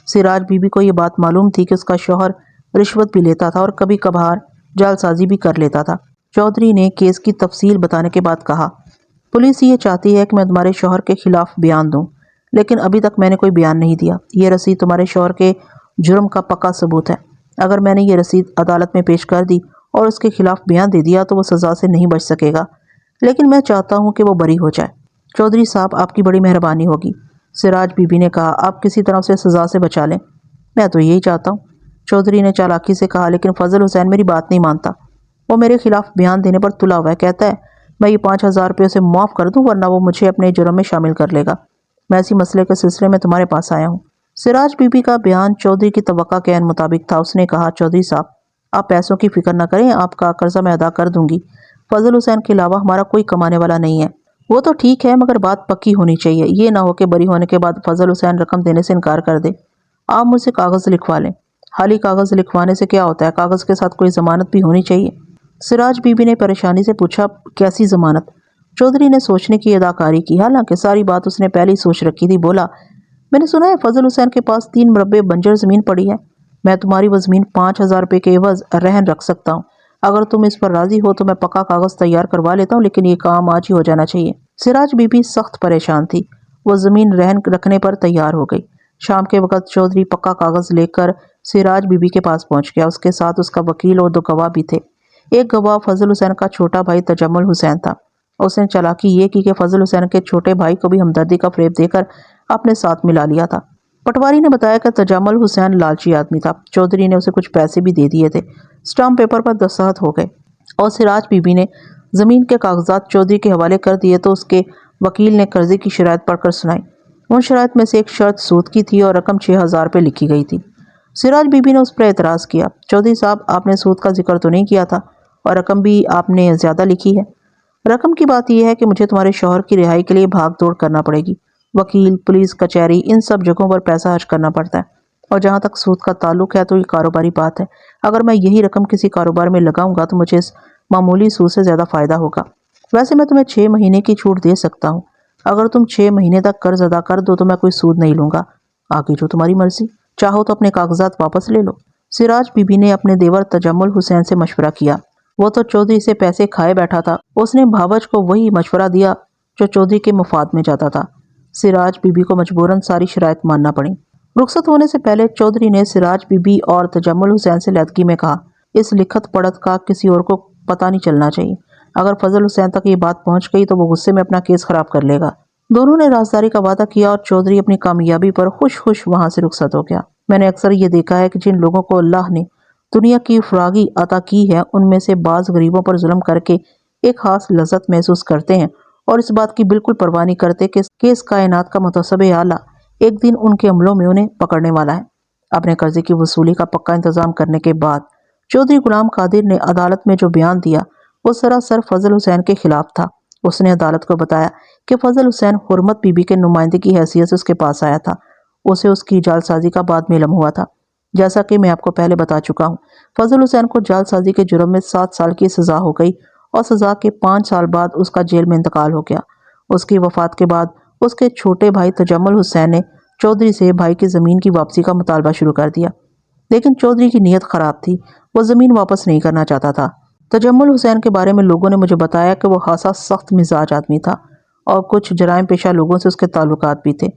سراج بی بی کو یہ بات معلوم تھی کہ اس کا شوہر رشوت بھی لیتا تھا اور کبھی کبھار جعل سازی بھی کر لیتا تھا۔ چودھری نے کیس کی تفصیل بتانے کے بعد کہا پولیس یہ چاہتی ہے کہ میں تمہارے شوہر کے خلاف بیان دوں، لیکن ابھی تک میں نے کوئی بیان نہیں دیا۔ یہ رسید تمہارے شوہر کے جرم کا پکا ثبوت ہے۔ اگر میں نے یہ رسید عدالت میں پیش کر دی اور اس کے خلاف بیان دے دیا تو وہ سزا سے نہیں بچ سکے گا، لیکن میں چاہتا ہوں کہ وہ بری ہو جائے۔ چودھری صاحب آپ کی بڑی مہربانی ہوگی۔ سراج بی بی نے کہا آپ کسی طرح سے سزا سے بچا لیں۔ میں تو یہی چاہتا ہوں، چودھری نے چالاکی سے کہا، لیکن فضل حسین میری بات نہیں مانتا۔ وہ میرے خلاف بیان دینے پر تلا ہوا ہے، کہتا ہے میں یہ 5,000 روپے اسے معاف کر دوں ورنہ وہ مجھے اپنے جرم میں شامل کر لے گا۔ میں اسی مسئلے کے سلسلے میں تمہارے پاس آیا ہوں۔ سراج بی بی کا بیان چودھری کی توقع کے عین مطابق تھا۔ اس نے کہا چودھری صاحب آپ پیسوں کی فکر نہ کریں، آپ کا قرضہ میں ادا کر دوں گی۔ فضل حسین کے علاوہ ہمارا کوئی کمانے والا نہیں ہے۔ وہ تو ٹھیک ہے مگر بات پکی ہونی چاہیے، یہ نہ ہو کہ بری ہونے کے بعد فضل حسین رقم دینے سے انکار کر دے۔ آپ مجھ سے کاغذ لکھوا لیں۔ خالی کاغذ لکھوانے سے کیا ہوتا ہے، کاغذ کے ساتھ کوئی ضمانت بھی ہونی چاہیے۔ سراج بی بی نے پریشانی سے پوچھا کیسی ضمانت؟ چودھری نے سوچنے کی اداکاری کی، حالانکہ ساری بات اس نے پہلے ہی سوچ رکھی تھی۔ بولا میں نے سنا ہے فضل حسین کے پاس 3 مربع بنجر زمین پڑی ہے۔ میں تمہاری وہ زمین 5,000 روپے کے عوض رہن رکھ سکتا ہوں۔ اگر تم اس پر راضی ہو تو میں پکا کاغذ تیار کروا لیتا ہوں، لیکن یہ کام آج ہی ہو جانا چاہیے۔ سراج بی بی سخت پریشان تھی، وہ زمین رہن رکھنے پر تیار ہو گئی۔ شام کے وقت چودھری پکا کاغذ لے کر سراج بی بی کے پاس پہنچ گیا۔ اس کے ساتھ اس کا وکیل اور 2 گواہ بھی تھے۔ ایک گواہ فضل حسین کا چھوٹا بھائی تجمل حسین تھا۔ اس نے چالاکی یہ کی کہ فضل حسین کے چھوٹے بھائی کو بھی ہمدردی کا فریب دے کر اپنے ساتھ ملا لیا تھا۔ پٹواری نے بتایا کہ تجمل حسین لالچی آدمی تھا۔ چودھری نے اسے کچھ پیسے بھی دے دیے تھے۔ اسٹامپ پیپر پر دستخط ہو گئے اور سراج بی بی نے زمین کے کاغذات چودھری کے حوالے کر دیے تو اس کے وکیل نے قرضے کی شرائط پڑھ کر سنائی۔ ان شرائط میں سے ایک شرط سود کی تھی اور رقم 6,000 روپے لکھی گئی تھی۔ سراج بی بی نے اس پر اعتراض کیا، چودھری صاحب آپ نے سود کا ذکر تو نہیں کیا تھا اور رقم بھی آپ نے زیادہ لکھی ہے۔ رقم کی بات یہ ہے کہ مجھے تمہارے شوہر کی رہائی کے لیے بھاگ دوڑ کرنا پڑے گی، وکیل، پولیس کچہری، ان سب جگہوں پر پیسہ خرچ کرنا پڑتا ہے، اور جہاں تک سود کا تعلق ہے تو یہ کاروباری بات ہے۔ اگر میں یہی رقم کسی کاروبار میں لگاؤں گا تو مجھے اس معمولی سود سے زیادہ فائدہ ہوگا۔ ویسے میں تمہیں 6 مہینے کی چھوٹ دے سکتا ہوں۔ اگر تم 6 مہینے تک قرض ادا کر دو تو میں کوئی سود نہیں لوں گا، آگے جو تمہاری مرضی، چاہو تو اپنے کاغذات واپس لے لو۔ سراج بی بی نے اپنے دیور تجمل حسین سے مشورہ کیا، وہ تو چودھری سے پیسے کھائے بیٹھا تھا۔ اس نے بھاوج کو وہی مشورہ دیا جو چودھری کے مفاد میں جاتا تھا۔ سراج بی بی کو مجبوراً ساری شرائط ماننا پڑی۔ رخصت ہونے سے پہلے چودھری نے سراج بی بی اور تجمل حسین سے علیحدگی میں کہا اس لکھت پڑھت کا کسی اور کو پتہ نہیں چلنا چاہیے۔ اگر فضل حسین تک یہ بات پہنچ گئی تو وہ غصے میں اپنا کیس خراب کر لے گا۔ دونوں نے رازداری کا وعدہ کیا اور چودھری اپنی کامیابی پر خوش خوش وہاں سے رخصت ہو گیا۔ میں نے اکثر یہ دیکھا ہے کہ جن لوگوں کو اللہ نے دنیا کی فراغی عطا کی ہے ان میں سے بعض غریبوں پر ظلم کر کے ایک خاص لذت محسوس کرتے ہیں اور اس بات کی بالکل پرواہ نہیں کرتے کہ اس کائنات کا متعصب اعلیٰ ایک دن ان کے عملوں میں انہیں پکڑنے والا ہے۔ اپنے قرضے کی وصولی کا پکا انتظام کرنے کے بعد چودھری غلام قادر نے عدالت میں جو بیان دیا وہ سراسر فضل حسین کے خلاف تھا۔ اس نے عدالت کو بتایا کہ فضل حسین حرمت بی بی کے نمائندے کی حیثیت سے اس کے پاس آیا تھا۔ اسے اس کی جعل سازی کا بعد میں علم ہوا تھا۔ جیسا کہ میں آپ کو پہلے بتا چکا ہوں، فضل حسین کو جعل سازی کے جرم میں 7 سال کی سزا ہو گئی اور سزا کے 5 سال بعد اس کا جیل میں انتقال ہو گیا۔ اس کی وفات کے بعد اس کے چھوٹے بھائی تجمل حسین نے چودھری سے بھائی کی زمین کی واپسی کا مطالبہ شروع کر دیا، لیکن چودھری کی نیت خراب تھی، وہ زمین واپس نہیں کرنا چاہتا تھا۔ تجمل حسین کے بارے میں لوگوں نے مجھے بتایا کہ وہ حساس سخت مزاج آدمی تھا اور کچھ جرائم پیشہ لوگوں سے اس کے تعلقات بھی تھے۔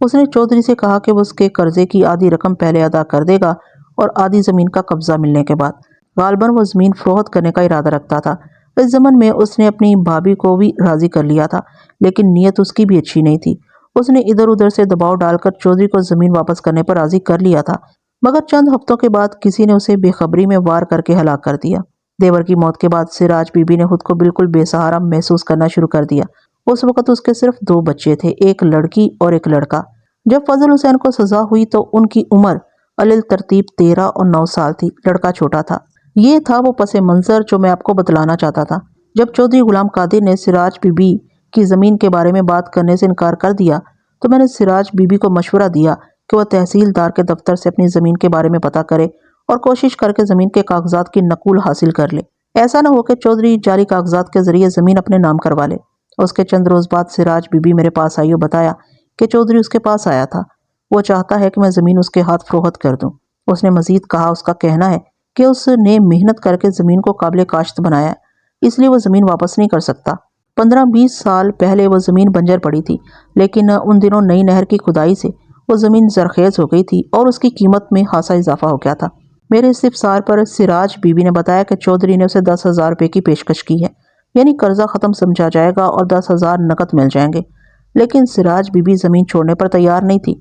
اس نے چودھری سے کہا کہ وہ اس کے قرضے کی آدھی رقم پہلے ادا کر دے گا اور آدھی زمین کا قبضہ ملنے کے بعد۔ غالباً وہ زمین فروخت کرنے کا ارادہ رکھتا تھا۔ اس ضمن میں اس نے اپنی بھابھی کو بھی راضی کر لیا تھا، لیکن نیت اس کی بھی اچھی نہیں تھی۔ اس نے ادھر ادھر سے دباؤ ڈال کر چودھری کو زمین واپس کرنے پر راضی کر لیا تھا، مگر چند ہفتوں کے بعد کسی نے اسے بے خبری میں وار کر کے ہلاک کر دیا۔ دیور کی موت کے بعد سراج بی بی نے خود کو بالکل بے سہارا محسوس کرنا شروع کر دیا۔ اس وقت اس کے صرف 2 بچے تھے، ایک لڑکی اور ایک لڑکا۔ جب فضل حسین کو سزا ہوئی تو ان کی عمر علیل ترتیب 13 اور 9 سال تھی، لڑکا چھوٹا تھا۔ یہ تھا وہ پس منظر جو میں آپ کو بتلانا چاہتا تھا۔ جب چودھری غلام قادر نے سراج بی بی کی زمین کے بارے میں بات کرنے سے انکار کر دیا تو میں نے سراج بی بی کو مشورہ دیا کہ وہ تحصیلدار کے دفتر سے اپنی زمین کے بارے میں پتہ کرے اور کوشش کر کے زمین کے کاغذات کی نقول حاصل کر لے۔ ایسا نہ ہو کہ چودھری جعلی کاغذات کے ذریعے زمین اپنے نام کروا لے۔ اس کے چند روز بعد سراج بی بی میرے پاس آئی اور بتایا کہ چودھری اس کے پاس آیا تھا، وہ چاہتا ہے کہ میں زمین اس کے ہاتھ فروخت کر دوں۔ اس نے مزید کہا اس کا کہنا ہے کہ اس نے محنت کر کے زمین کو قابل کاشت بنایا ہے، اس لیے وہ زمین واپس نہیں کر سکتا۔ 15-20 سال پہلے وہ زمین بنجر پڑی تھی، لیکن ان دنوں نئی نہر کی کھدائی سے وہ زمین زرخیز ہو گئی تھی اور اس کی قیمت میں خاصا اضافہ ہو گیا تھا۔ میرے استفسار پر سراج بی بی نے بتایا کہ چودھری نے اسے 10,000 روپے کی پیشکش کی ہے، یعنی قرضہ ختم سمجھا جائے گا اور 10,000 نقد مل جائیں گے۔ لیکن سراج بی بی زمین چھوڑنے پر تیار نہیں تھی۔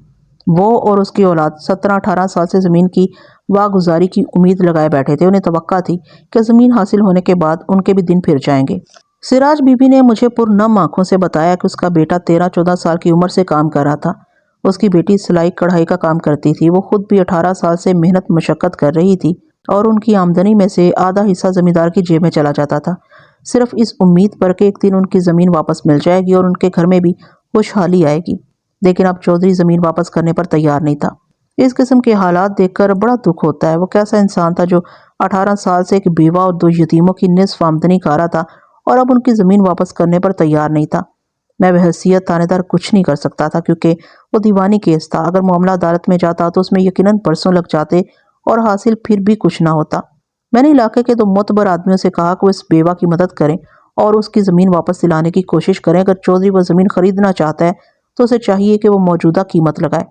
وہ اور اس کی اولاد 17-18 سال سے زمین کی واگزاری کی امید لگائے بیٹھے تھے۔ انہیں توقع تھی کہ زمین حاصل ہونے کے بعد ان کے بھی دن پھر جائیں گے۔ سراج بی بی نے مجھے پرنم آنکھوں سے بتایا کہ اس کا بیٹا 13-14 سال کی عمر سے کام کر رہا تھا۔ اس کی بیٹی سلائی کڑھائی کا کام کرتی تھی۔ وہ خود بھی 18 سال سے محنت مشقت کر رہی تھی اور ان کی آمدنی میں سے آدھا حصہ زمیندار کی جیب میں چلا جاتا تھا، صرف اس امید پر کہ ایک دن ان کی زمین واپس مل جائے گی اور ان کے گھر میں بھی خوشحالی آئے گی۔ لیکن اب چودھری زمین واپس کرنے پر تیار نہیں تھا۔ اس قسم کے حالات دیکھ کر بڑا دکھ ہوتا ہے۔ وہ کیسا انسان تھا جو 18 سال سے ایک بیوہ اور 2 یتیموں کی نصف آمدنی کھا رہا تھا اور اب ان کی زمین واپس کرنے پر تیار نہیں تھا۔ میں بحیثیت تھانے دار کچھ نہیں کر سکتا تھا کیونکہ وہ دیوانی کیس تھا۔ اگر معاملہ عدالت میں جاتا تو اس میں یقیناً برسوں لگ جاتے اور حاصل پھر بھی کچھ نہ ہوتا۔ میں نے علاقے کے 2 معتبر آدمیوں سے کہا کہ وہ اس بیوہ کی مدد کریں اور اس کی زمین واپس دلانے کی کوشش کریں۔ اگر چودھری وہ زمین خریدنا چاہتا ہے تو اسے چاہیے کہ وہ موجودہ قیمت لگائے۔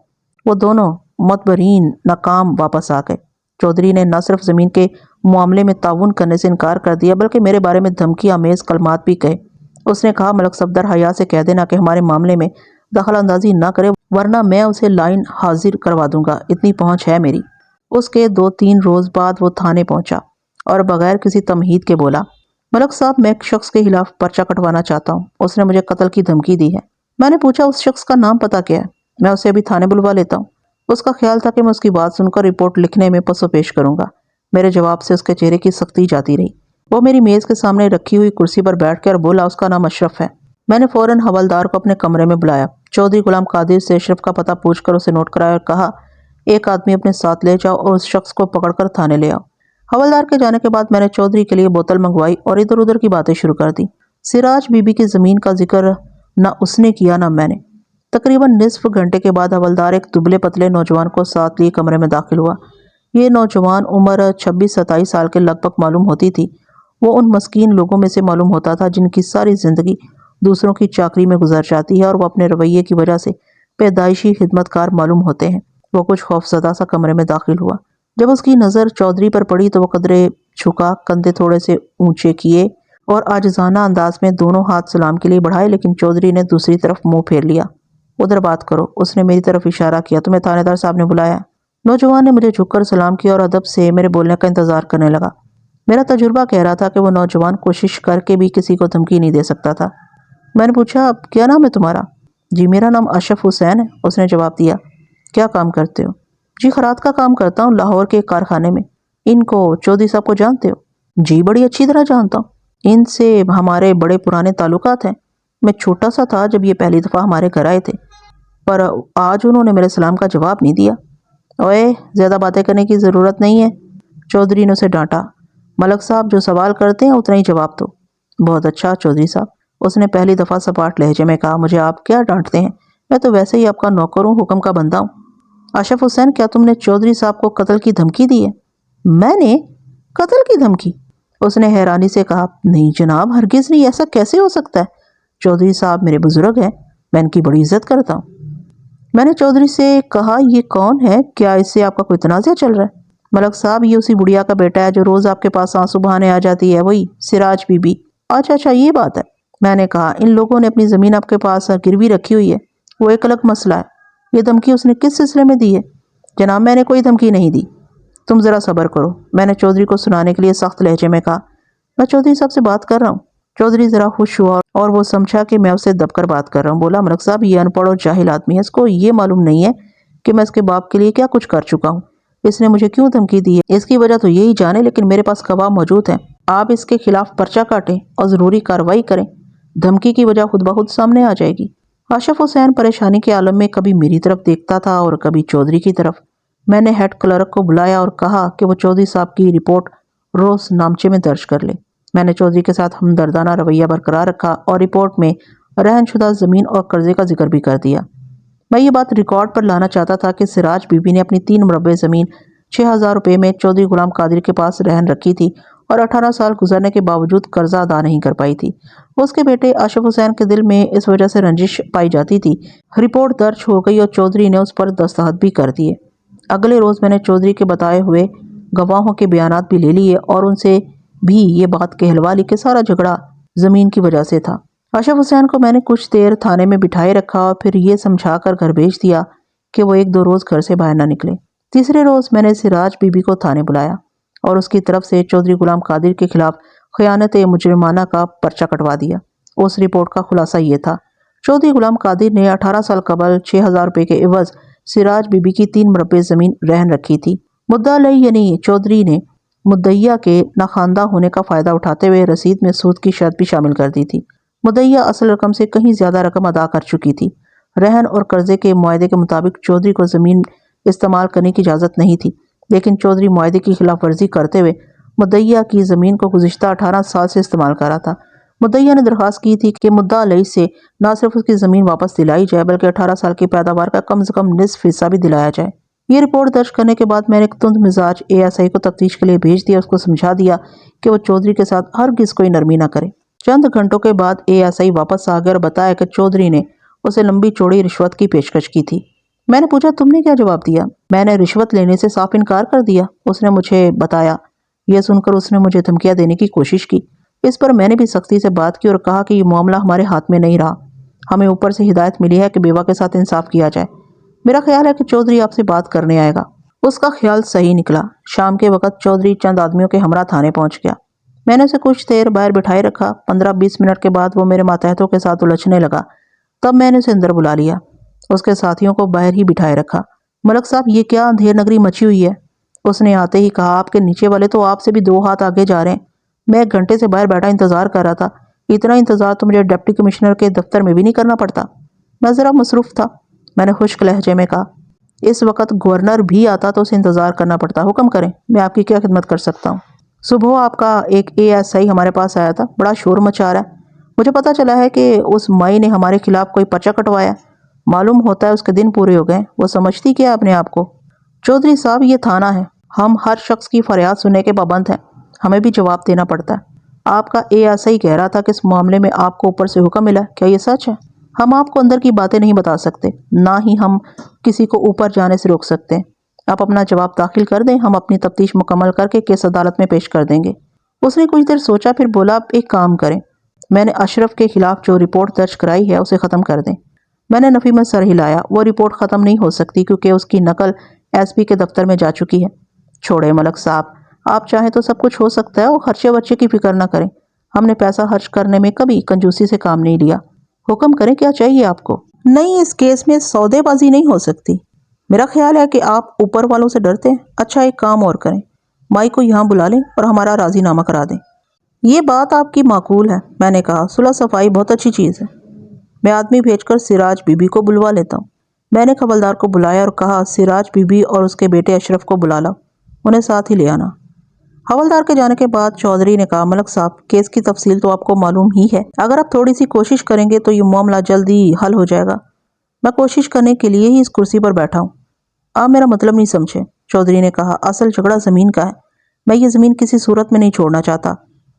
وہ دونوں معتبرین ناکام واپس آ گئے۔ چودھری نے نہ صرف زمین کے معاملے میں تعاون کرنے سے انکار کر دیا بلکہ میرے بارے میں دھمکی آمیز کلمات بھی کہے۔ اس نے کہا ملک صفدر حیا سے کہہ دینا کہ ہمارے معاملے میں دخل اندازی نہ کرے ورنہ میں اسے لائن حاضر کروا دوں گا، اتنی پہنچ ہے میری۔ اس کے 2-3 روز بعد وہ تھانے پہنچا اور بغیر کسی تمہید کے بولا، ملک صاحب میں ایک شخص کے خلاف پرچہ کٹوانا چاہتا ہوں، اس نے مجھے قتل کی دھمکی دی ہے۔ میں نے پوچھا اس شخص کا نام پتہ کیا ہے؟ میں اسے ابھی تھانے بلوا لیتا ہوں۔ اس کا خیال تھا کہ میں اس کی بات سن کر رپورٹ لکھنے میں پس و پیش کروں گا۔ میرے جواب سے اس کے چہرے کی سختی جاتی رہی۔ وہ میری میز کے سامنے رکھی ہوئی کرسی پر بیٹھ کر بولا، اس کا نام اشرف ہے۔ میں نے فوراً حوالدار کو اپنے کمرے میں بلایا، چودھری غلام قادر سے اشرف کا پتہ پوچھ کر اسے نوٹ کرایا اور کہا ایک آدمی اپنے ساتھ لے جاؤ اور اس شخص کو پکڑ کر تھانے لے آؤ۔ حوالدار کے جانے کے بعد میں نے چودھری کے لیے بوتل منگوائی اور ادھر ادھر کی باتیں شروع کر دی۔ سراج بی بی کی زمین کا ذکر نہ اس نے کیا نہ میں نے۔ تقریباً نصف گھنٹے کے بعد حوالدار ایک دبلے پتلے نوجوان کو ساتھ لیے کمرے میں داخل ہوا۔ یہ نوجوان عمر 26-27 سال کے لگ بھگ معلوم ہوتی تھی۔ وہ ان مسکین لوگوں میں سے معلوم ہوتا تھا جن کی ساری زندگی دوسروں کی چاکری میں گزر جاتی ہے اور وہ اپنے رویے کی وجہ سے پیدائشی خدمتگار معلوم ہوتے ہیں۔ وہ کچھ خوفزدہ سا کمرے میں داخل ہوا۔ جب اس کی نظر چودھری پر پڑی تو وہ قدرے جھکا، کندھے تھوڑے سے اونچے کیے اور عاجزانہ انداز میں دونوں ہاتھ سلام کے لیے بڑھائے، لیکن چودھری نے دوسری طرف منہ پھیر لیا۔ ادھر بات کرو، اس نے میری طرف اشارہ کیا۔ تمہیں تھانے دار صاحب نے بلایا؟ نوجوان نے مجھے جھک کر سلام کیا اور ادب سے میرے بولنے کا انتظار کرنے لگا۔ میرا تجربہ کہہ رہا تھا کہ وہ نوجوان کوشش کر کے بھی کسی کو دھمکی نہیں دے سکتا تھا۔ میں نے پوچھا، اب کیا نام ہے تمہارا؟ جی میرا نام اشرف حسین ہے، اس نے جواب دیا۔ کیا کام کرتے ہو؟ جی خرات کا کام کرتا ہوں لاہور کے کارخانے میں۔ ان کو چودھری صاحب کو جانتے ہو؟ جی بڑی اچھی طرح جانتا ہوں، ان سے ہمارے بڑے پرانے تعلقات ہیں۔ میں چھوٹا سا تھا جب یہ پہلی دفعہ ہمارے گھر آئے تھے، پر آج انہوں نے میرے سلام کا جواب نہیں دیا۔ اوئے زیادہ باتیں کرنے کی ضرورت نہیں ہے، چودھری نے اسے ڈانٹا۔ ملک صاحب جو سوال کرتے ہیں اتنا ہی جواب دو۔ بہت اچھا چودھری صاحب، اس نے پہلی دفعہ سپاٹ لہجے میں کہا۔ مجھے آپ کیا ڈانٹتے ہیں، میں تو ویسے ہی آپ کا نوکر ہوں، حکم کا بندہ ہوں۔ اشرف حسین، کیا تم نے چودھری صاحب کو قتل کی دھمکی دی ہے؟ میں نے؟ قتل کی دھمکی؟ اس نے حیرانی سے کہا۔ نہیں جناب، ہرگز نہیں، ایسا کیسے ہو سکتا ہے؟ چودھری صاحب میرے بزرگ ہیں، میں ان کی بڑی عزت کرتا ہوں۔ میں نے چودھری سے کہا، یہ کون ہے؟ کیا اس سے آپ کا کوئی تنازع چل رہا ہے؟ ملک صاحب، یہ اسی بڑھیا کا بیٹا ہے جو روز آپ کے پاس آنسو بہانے آ جاتی ہے، وہی سراج بی بی۔ اچھا یہ بات ہے، میں نے کہا۔ ان لوگوں نے اپنی زمین آپ کے پاس گروی رکھی ہوئی ہے، وہ ایک الگ مسئلہ ہے۔ یہ دھمکی اس نے کس سلسلے میں دی ہے؟ جناب میں نے کوئی دھمکی نہیں دی، تم ذرا صبر کرو، میں نے چودھری کو سنانے کے لیے سخت لہجے میں کہا۔ میں چودھری صاحب سے بات کر رہا ہوں۔ چودھری ذرا خوش ہوا اور وہ سمجھا کہ میں اسے دب کر بات کر رہا ہوں۔ بولا، ملک صاحب یہ ان پڑھ اور جاہل آدمی ہے، اس کو یہ معلوم نہیں ہے کہ میں اس کے باپ کے لیے کیا کچھ کر چکا ہوں، اس نے مجھے کیوں دھمکی دی ہے، اس کی وجہ تو یہی جانے، لیکن میرے پاس گواہ موجود ہیں۔ آپ اس کے خلاف پرچہ کاٹیں اور ضروری کارروائی کریں، دھمکی کی وجہ خود بخود سامنے آ جائے گی۔ اشرف حسین پریشانی کے عالم میں کبھی میری طرف دیکھتا تھا اور کبھی چودھری کی طرف۔ میں نے ہیڈ کلرک کو بلایا اور کہا کہ وہ چودھری صاحب کی رپورٹ روز نامچے میں درج کر لے۔ میں نے چودھری کے ساتھ ہمدردانہ رویہ برقرار رکھا اور رپورٹ میں رہن شدہ زمین اور قرضے کا ذکر بھی کر دیا۔ میں یہ بات ریکارڈ پر لانا چاہتا تھا کہ سراج بی بی نے اپنی 3 مربع زمین 6000 روپے میں چودھری غلام قادر کے پاس رہن رکھی تھی اور 18 سال گزرنے کے باوجود قرضہ ادا نہیں کر پائی تھی۔ اس کے بیٹے اشرف حسین کے دل میں اس وجہ سے رنجش پائی جاتی تھی۔ رپورٹ درج ہو گئی اور چودھری نے اس پر دستخط بھی کر دیے۔ اگلے روز میں نے چودھری کے بتائے ہوئے گواہوں کے بیانات بھی لے لیے اور ان سے بھی یہ بات کہلوا لی کہ سارا جھگڑا زمین کی وجہ سے تھا۔ اشرف حسین کو میں نے کچھ دیر تھانے میں بٹھائے رکھا اور پھر یہ سمجھا کر گھر بھیج دیا کہ وہ 1-2 روز گھر سے باہر نہ نکلے۔ تیسرے روز میں نے سراج بی بی کو تھانے بلایا اور اس کی طرف سے چودھری غلام قادر کے خلاف خیانت مجرمانہ کا پرچہ کٹوا دیا۔ اس رپورٹ کا خلاصہ یہ تھا، چودھری غلام قادر نے 18 سال قبل 6000 روپے کے عوض سراج بی بی کی 3 مربع زمین رہن رکھی تھی۔ مدعا علیہ یعنی چودھری نے مدعیہ کے ناخواندہ ہونے کا فائدہ اٹھاتے ہوئے رسید میں سود کی شرط بھی شامل کر دی تھی۔ مدعیہ اصل رقم سے کہیں زیادہ رقم ادا کر چکی تھی۔ رہن اور قرضے کے معاہدے کے مطابق چودھری کو زمین استعمال کرنے کی اجازت نہیں تھی، لیکن چودھری معاہدے کی خلاف ورزی کرتے ہوئے مدعیہ کی زمین کو گزشتہ 18 سال سے استعمال کر رہا تھا۔ مدعیہ نے درخواست کی تھی کہ مدعا علیہ سے نہ صرف اس کی زمین واپس دلائی جائے بلکہ 18 سال کی پیداوار کا کم از کم نصف حصہ بھی دلایا جائے۔ یہ رپورٹ درج کرنے کے بعد میں نے ایک تند مزاج ASI کو تفتیش کے لیے بھیج دیا، اس کو سمجھا دیا کہ وہ چودھری کے ساتھ ہرگز کوئی نرمی نہ کرے۔ چند گھنٹوں کے بعد ASI واپس آ گیا اور بتایا کہ چودھری نے اسے لمبی چوڑی رشوت کی پیشکش کی تھی۔ میں نے پوچھا، تم نے کیا جواب دیا؟ میں نے رشوت لینے سے صاف انکار کر دیا، اس نے مجھے بتایا۔ یہ سن کر اس نے مجھے دھمکیاں دینے کی کوشش کی۔ اس پر میں نے بھی سختی سے بات کی اور کہا کہ یہ معاملہ ہمارے ہاتھ میں نہیں رہا، ہمیں اوپر سے ہدایت ملی ہے کہ بیوہ کے ساتھ انصاف کیا جائے۔ میرا خیال ہے کہ چودھری آپ سے بات کرنے آئے گا۔ اس کا خیال صحیح نکلا۔ شام کے وقت چودھری چند آدمیوں کے ہمراہ تھانے پہنچ گیا۔ میں نے اسے کچھ دیر باہر بٹھائے رکھا۔ 15-20 منٹ کے بعد وہ میرے ماتحتوں کے ساتھ الجھنے لگا۔ تب میں نے اسے اندر بلا لیا، اس کے ساتھیوں کو باہر ہی بٹھائے رکھا۔ ملک صاحب، یہ کیا اندھیر نگری مچی ہوئی ہے؟ اس نے آتے ہی کہا۔ آپ کے نیچے والے تو آپ سے بھی 2 ہاتھ آگے جا رہے ہیں۔ میں 1 گھنٹے سے باہر بیٹھا انتظار کر رہا تھا، اتنا انتظار تو مجھے ڈپٹی کمشنر کے دفتر میں بھی نہیں کرنا پڑتا۔ میں ذرا مصروف تھا، میں نے خشک لہجے میں کہا۔ اس وقت گورنر بھی آتا تو اسے انتظار کرنا پڑتا۔ حکم کریں، میں آپ کی کیا خدمت کر سکتا ہوں؟ صبح آپ کا ایک ASI ہمارے پاس آیا تھا، بڑا شور مچا رہا ہے۔ مجھے پتا چلا ہے کہ اس مائی نے ہمارے خلاف کوئی پرچہ کٹوایا، معلوم ہوتا ہے اس کے دن پورے ہو گئے۔ وہ سمجھتی کیا اپنے آپ کو؟ چودھری صاحب، یہ تھانہ ہے، ہم ہر شخص کی فریاد سننے کے پابند ہیں، ہمیں بھی جواب دینا پڑتا ہے۔ آپ کا ASI کہہ رہا تھا کہ اس معاملے میں آپ کو اوپر سے حکم ملا، کیا یہ سچ ہے؟ ہم آپ کو اندر کی باتیں نہیں بتا سکتے، نہ ہی ہم کسی کو اوپر جانے سے روک سکتے ہیں۔ آپ اپنا جواب داخل کر دیں، ہم اپنی تفتیش مکمل کر کے کیس عدالت میں پیش کر دیں گے۔ اس نے کچھ دیر سوچا، پھر بولا، آپ ایک کام کریں، میں نے اشرف کے خلاف جو رپورٹ درج کرائی ہے اسے ختم کر دیں۔ میں نے نفی میں سر ہلایا۔ وہ رپورٹ ختم نہیں ہو سکتی کیونکہ اس کی نقل SP کے دفتر میں جا چکی ہے۔ چھوڑے ملک صاحب، آپ چاہیں تو سب کچھ ہو سکتا ہے، اور خرچے ورچے کی فکر نہ کریں، ہم نے پیسہ خرچ کرنے میں کبھی کنجوسی سے کام نہیں لیا۔ حکم کریں، کیا چاہیے آپ کو؟ نہیں، اس کیس میں سودے بازی نہیں ہو سکتی۔ میرا خیال ہے کہ آپ اوپر والوں سے ڈرتے ہیں۔ اچھا، ایک کام اور کریں، مائی کو یہاں بلا لیں اور ہمارا راضی نامہ کرا دیں۔ یہ بات آپ کی معقول ہے، میں نے کہا۔ صلح صفائی بہت اچھی چیز ہے، میں آدمی بھیج کر سراج بی بی کو بلوا لیتا ہوں۔ میں نے حوالدار کو بلایا اور کہا، سراج بی بی اور اس کے بیٹے اشرف کو بلا لاؤ، انہیں ساتھ ہی لے آنا۔ حوالدار کے جانے کے بعد چودھری نے کہا، ملک صاحب، کیس کی تفصیل تو آپ کو معلوم ہی ہے، اگر آپ تھوڑی سی کوشش کریں گے تو یہ معاملہ جلد ہی حل ہو جائے گا۔ میں کوشش کرنے کے لیے ہی اس کرسی پر بیٹھا ہوں، آپ میرا مطلب نہیں سمجھے۔ چودھری نے کہا، اصل جھگڑا زمین کا ہے، میں یہ زمین کسی صورت میں نہیں چھوڑنا چاہتا۔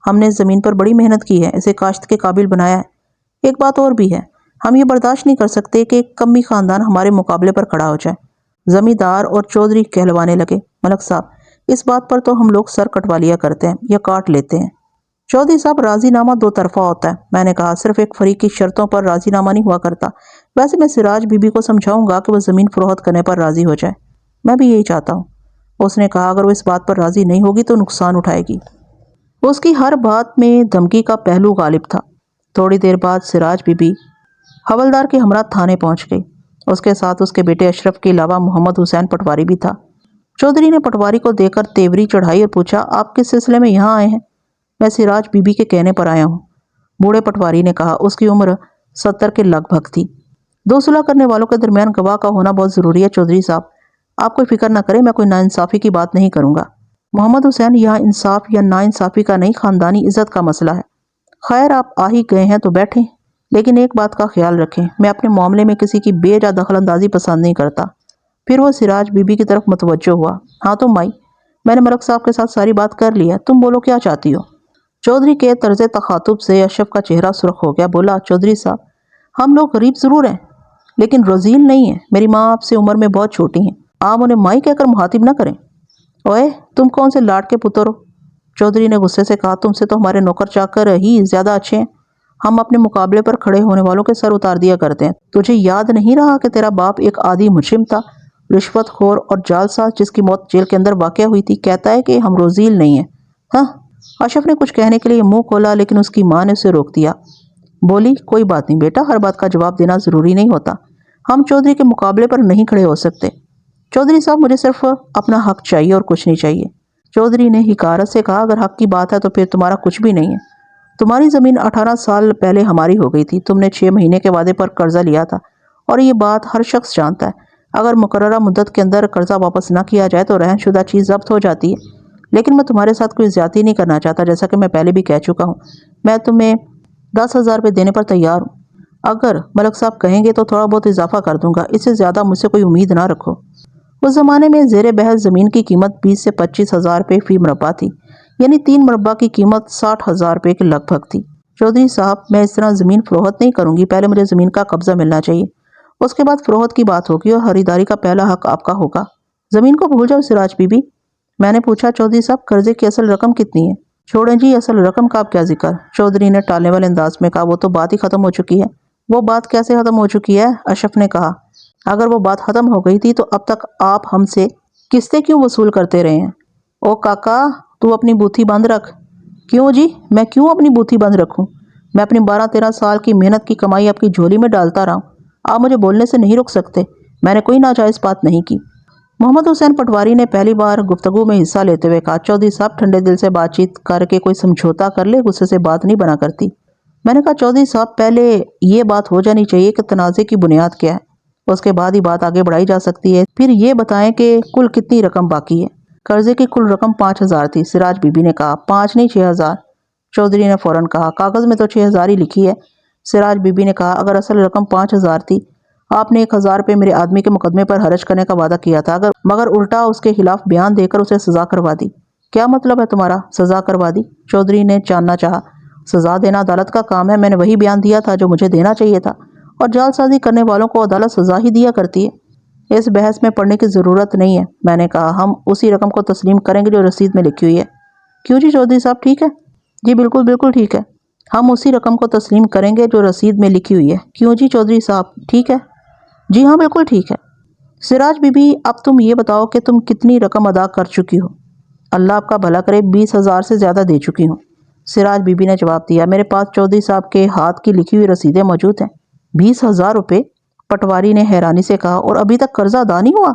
ہم نے اس زمین پر بڑی محنت کی ہے، اسے کاشت کے قابل بنایا ہے۔ ایک بات اور بھی ہے، ہم یہ برداشت نہیں کر سکتے کہ ایک کمی خاندان ہمارے مقابلے پر کھڑا ہو جائے۔ زمیندار اور چودھری کہلوانے لگے، ملک صاحب، اس بات پر تو ہم لوگ سر کٹوا لیا کرتے ہیں یا کاٹ لیتے ہیں۔ چودھری صاحب، راضی نامہ دو طرفہ ہوتا ہے، میں نے کہا، صرف ایک فریق کی شرطوں پر راضی نامہ نہیں ہوا کرتا۔ ویسے میں سراج بی بی کو سمجھاؤں گا کہ وہ زمین فروخت کرنے پر راضی ہو جائے، میں بھی یہی چاہتا ہوں۔ اس نے کہا، اگر وہ اس بات پر راضی نہیں ہوگی تو نقصان اٹھائے گی۔ اس کی ہر بات میں دھمکی کا پہلو غالب تھا۔ تھوڑی دیر بعد سراج بی بی حوالدار کے ہمراہ تھانے پہنچ گئی، اس کے ساتھ اس کے بیٹے اشرف کے علاوہ محمد حسین پٹواری بھی تھا۔ چودھری نے پٹواری کو دیکھ کر تیوری چڑھائی اور پوچھا، آپ کس سلسلے میں یہاں آئے ہیں؟ میں سراج بی بی کے کہنے پر آیا ہوں، بوڑھے پٹواری نے کہا۔ اس کی عمر 70 کے لگ بھگ تھی۔ دو صلح کرنے والوں کے درمیان گواہ کا ہونا بہت ضروری ہے چودھری صاحب، آپ کوئی فکر نہ کریں، میں کوئی ناانصافی کی بات نہیں کروں گا۔ محمد حسین، یہاں انصاف یا ناانصافی کا نہیں، خاندانی عزت کا مسئلہ ہے۔ خیر، آپ آ ہی گئے ہیں تو بیٹھیں، لیکن ایک بات کا خیال رکھیں، میں اپنے معاملے میں کسی کی بے جا دخل اندازی پسند نہیں کرتا۔ پھر وہ سراج بی بی کی طرف متوجہ ہوا۔ ہاں تو مائی، میں نے ملک صاحب کے ساتھ ساری بات کر لی ہے، تم بولو کیا چاہتی ہو؟ چودھری کے طرز تخاطب سے اشرف کا چہرہ سرخ ہو گیا، بولا، چودھری صاحب، ہم لوگ غریب ضرور ہیں لیکن رذیل نہیں ہیں۔ میری ماں آپ سے عمر میں بہت چھوٹی ہیں، آپ انہیں مائی کہہ کر مخاطب نہ کریں۔ اوئے، تم کون سے لاٹ کے پتر ہو؟ چودھری نے غصے سے کہا، تم سے تو ہمارے نوکر چاکر ہی زیادہ اچھے ہیں، ہم اپنے مقابلے پر کھڑے ہونے والوں کے سر اتار دیا کرتے ہیں۔ تجھے یاد نہیں رہا کہ تیرا باپ ایک عادی مجرم تھا، رشوت خور اور جعلساز، جس کی موت جیل کے اندر واقع ہوئی تھی؟ کہتا ہے کہ ہم رذیل نہیں ہیں۔ ہاں؟ اشرف نے کچھ کہنے کے لیے منہ کھولا، لیکن اس کی ماں نے اسے روک دیا۔ بولی، کوئی بات نہیں بیٹا، ہر بات کا جواب دینا ضروری نہیں ہوتا، ہم چودھری کے مقابلے پر نہیں کھڑے ہو سکتے۔ چودھری صاحب، مجھے صرف اپنا حق چاہیے اور کچھ نہیں چاہیے۔ چودھری نے حقارت سے کہا، اگر حق کی بات ہے تو پھر تمہارا کچھ بھی نہیں ہے۔ تمہاری زمین 18 سال پہلے ہماری ہو گئی تھی، تم نے 6 مہینے کے وعدے پر قرضہ لیا تھا، اور یہ بات ہر شخص جانتا ہے۔ اگر مقررہ مدت کے اندر قرضہ واپس نہ کیا جائے تو رہن شدہ چیز ضبط ہو جاتی ہے۔ لیکن میں تمہارے ساتھ کوئی زیادتی نہیں کرنا چاہتا، جیسا کہ میں پہلے بھی کہہ چکا ہوں۔ میں تمہیں 10,000 روپے دینے پر تیار ہوں، اگر ملک صاحب کہیں گے تو تھوڑا بہت اضافہ کر دوں گا، اس سے زیادہ مجھ سے کوئی امید نہ رکھو۔ اس زمانے میں زیر بحث زمین کی قیمت 20 سے 25,000 روپے فی مربع تھی، یعنی 3 مربع کی قیمت 60,000 روپے کے لگ بھگ تھی۔ چودھری صاحب، میں اس طرح زمین فروخت نہیں کروں گی، پہلے مجھے زمین کا قبضہ ملنا چاہیے، اس کے بعد فروخت کی بات ہوگی اور خریداری کا پہلا حق آپ کا ہوگا۔ زمین کو بھول جاؤ سراج بی بی، میں نے پوچھا۔ چودھری صاحب، قرضے کی اصل رقم کتنی ہے؟ چھوڑیں جی، اصل رقم کا اب کیا ذکر، چودھری نے ٹالنے والے انداز میں کہا، وہ تو بات ہی ختم ہو چکی ہے۔ وہ بات کیسے ختم ہو چکی ہے؟ اشرف نے کہا، اگر وہ بات ختم ہو گئی تھی تو اب تک آپ ہم سے قسطیں کیوں وصول کرتے رہے ہیں؟ او کاکا، تو اپنی بوتھی بند رکھ۔ کیوں جی؟ میں کیوں اپنی بوتھی بند رکھوں؟ میں اپنی 12-13 سال کی محنت کی کمائی آپ کی جھولی میں ڈالتا رہا ہوں، آپ مجھے بولنے سے نہیں روک سکتے، میں نے کوئی ناجائز بات نہیں کی۔ محمد حسین پٹواری نے پہلی بار گفتگو میں حصہ لیتے ہوئے کہا، چودھری صاحب، ٹھنڈے دل سے بات چیت کر کے کوئی سمجھوتا کر لے، غصے سے بات نہیں بنا کرتی۔ میں نے کہا، چودھری صاحب، پہلے یہ بات ہو جانی چاہیے کہ تنازع کی بنیاد کیا ہے، اس کے بعد ہی بات آگے بڑھائی جا سکتی ہے۔ پھر یہ بتائیں کہ کل کتنی رقم باقی ہے؟ قرضے کی کل رقم 5,000 تھی، سراج بی بی نے کہا۔ 5 نہیں، 6,000، چودھری نے فوراً کہا۔ کاغذ میں تو 6,000 ہی لکھی ہے، سراج بی بی نے کہا۔ اگر اصل رقم 5,000 تھی، آپ نے 1,000 روپے میرے آدمی کے مقدمے پر حرج کرنے کا وعدہ کیا تھا، مگر الٹا اس کے خلاف بیان دے کر اسے سزا کروا دی۔ کیا مطلب ہے تمہارا، سزا کروا دی؟ چودھری نے جاننا چاہا۔ سزا دینا عدالت کا کام ہے، میں نے وہی بیان دیا تھا جو مجھے دینا چاہیے تھا، اور جعل سازی کرنے والوں کو عدالت سزا ہی دیا کرتی ہے۔ اس بحث میں پڑھنے کی ضرورت نہیں ہے، میں نے کہا۔ ہم اسی رقم کو تسلیم کریں گے جو رسید میں لکھی ہوئی ہے۔ کیوں جی چودھری صاحب، ٹھیک ہے؟ جی بالکل بالکل ٹھیک ہے، ہم اسی رقم کو تسلیم کریں گے جو رسید میں لکھی ہوئی ہے۔ کیوں جی چودھری صاحب، ٹھیک ہے؟ جی ہاں بالکل ٹھیک ہے۔ سراج بی بی، اب تم یہ بتاؤ کہ تم کتنی رقم ادا کر چکی ہو؟ اللہ آپ کا بھلا کرے، 20,000 سے زیادہ دے چکی ہوں۔ سراج بی بی نے جواب دیا، میرے پاس چودھری صاحب کے ہاتھ کی لکھی ہوئی رسیدیں موجود ہیں۔ 20,000 روپے؟ پٹواری نے حیرانی سے کہا، اور ابھی تک قرضہ ادا نہیں ہوا؟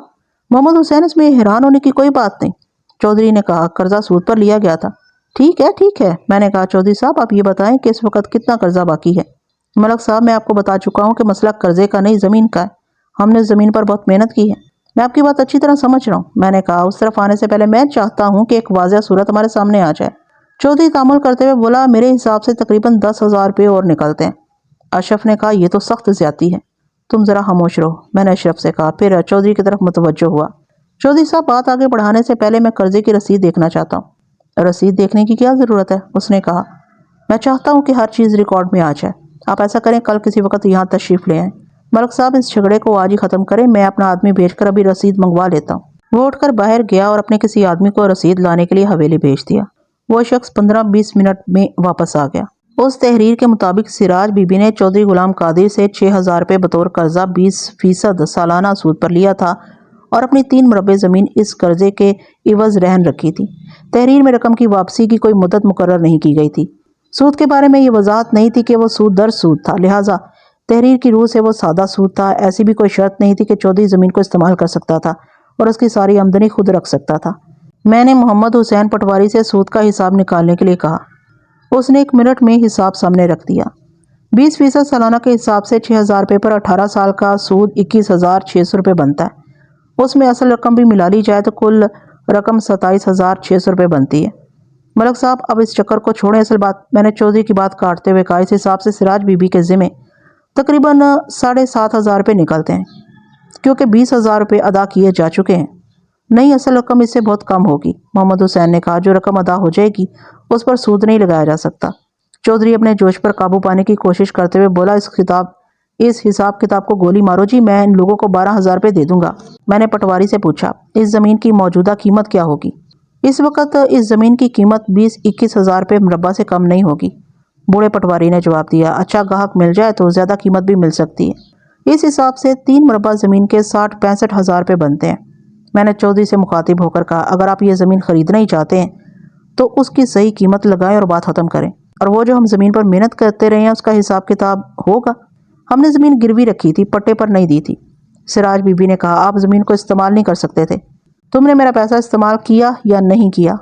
محمد حسین، اس میں حیران ہونے کی کوئی بات نہیں۔ چودھری نے کہا، قرضہ سود پر لیا گیا تھا۔ ٹھیک ہے، میں نے کہا، چودھری صاحب آپ یہ بتائیں کہ اس وقت کتنا قرضہ باقی ہے؟ ملک صاحب، میں آپ کو بتا چکا ہوں کہ مسئلہ قرضے کا نہیں، زمین کا ہے۔ ہم نے زمین پر بہت محنت کی ہے۔ میں آپ کی بات اچھی طرح سمجھ رہا ہوں، میں نے کہا۔ اس طرف آنے سے پہلے میں چاہتا ہوں کہ ایک واضح صورت ہمارے سامنے آ جائے۔ چودھری تعامل کرتے ہوئے بولا، میرے حساب سے تقریباً 10,000 روپے اور نکلتے ہیں۔ اشرف نے کہا، یہ تو سخت زیادتی ہے، تم ذرا خاموش رہو، میں نے اشرف سے کہا، پھر چودھری کی طرف متوجہ ہوا۔ چودھری صاحب، بات آگے بڑھانے سے پہلے میں قرضے کی رسید دیکھنا چاہتا ہوں۔ رسید دیکھنے کی کیا ضرورت ہے؟ اس نے کہا، میں چاہتا ہوں کہ ہر چیز ریکارڈ میں آ جائے۔ آپ ایسا کریں، کل کسی وقت یہاں تشریف لے آئیں۔ ملک صاحب، اس جھگڑے کو آج ہی ختم کریں، میں اپنا آدمی بھیج کر ابھی رسید منگوا لیتا ہوں۔ وہ اٹھ کر باہر گیا اور اپنے کسی آدمی کو رسید لانے کے لیے حویلی بھیج دیا۔ وہ شخص 15-20 منٹ میں واپس آ گیا۔ اس تحریر کے مطابق سراج بی بی نے چودھری غلام قادر سے 6,000 روپے بطور قرضہ 20% سالانہ سود پر لیا تھا اور اپنی 3 مربع زمین اس قرضے کے عوض رہن رکھی تھی۔ تحریر میں رقم کی واپسی کی کوئی مدت مقرر نہیں کی گئی تھی۔ سود کے بارے میں یہ وضاحت نہیں تھی کہ وہ سود در سود تھا، لہٰذا تحریر کی روح سے وہ سادہ سود تھا۔ ایسی بھی کوئی شرط نہیں تھی کہ چودھری زمین کو استعمال کر سکتا تھا اور اس کی ساری آمدنی خود رکھ سکتا تھا۔ میں نے محمد حسین پٹواری سے سود کا حساب نکالنے کے لیے کہا۔ اس نے 1 منٹ میں حساب سامنے رکھ دیا۔ 20% سالانہ کے حساب سے 6,000 روپے پر 18 سال کا سود 21,600 روپے بنتا ہے۔ اس میں اصل رقم بھی ملا لی جائے تو کل رقم 27,600 روپے بنتی ہے۔ ملک صاحب، اب اس چکر کو چھوڑیں، اصل بات، میں نے چودھری کی بات کاٹتے ہوئے کہا، اس حساب سے سراج بی بی کے ذمہ تقریباً 7,500 روپے نکلتے ہیں، کیونکہ 20,000 روپے ادا کیے جا چکے ہیں۔ نہیں، اصل رقم اس سے بہت کم ہوگی، محمد حسین نے کہا۔ جو رقم ادا ہو جائے گی اس پر سود نہیں لگایا جا سکتا۔ چودھری اپنے جوش پر قابو پانے کی کوشش کرتے ہوئے بولا، اس حساب کتاب کو گولی مارو جی، میں ان لوگوں کو 12,000 روپے دے دوں گا۔ میں نے پٹواری سے پوچھا، اس زمین کی موجودہ قیمت کیا ہوگی؟ اس وقت اس زمین کی قیمت 20-21,000 روپے مربع سے کم نہیں ہوگی، بوڑھے پٹواری نے جواب دیا۔ اچھا گاہک مل جائے تو زیادہ قیمت بھی مل سکتی ہے۔ اس حساب سے 3 مربع زمین کے 60-65 ہزار روپے بنتے ہیں۔ میں نے چودھری سے مخاطب ہو کر کہا، اگر آپ یہ زمین خریدنا ہی چاہتے ہیں تو اس کی صحیح قیمت لگائیں اور بات ختم کریں، اور وہ جو ہم زمین پر محنت کرتے رہے ہیں اس کا حساب کتاب ہوگا۔ ہم نے زمین گروی رکھی تھی، پٹے پر نہیں دی تھی۔ سراج بی بی نے کہا، آپ زمین کو استعمال نہیں کر سکتے تھے۔ تم نے میرا پیسہ استعمال کیا یا نہیں کیا؟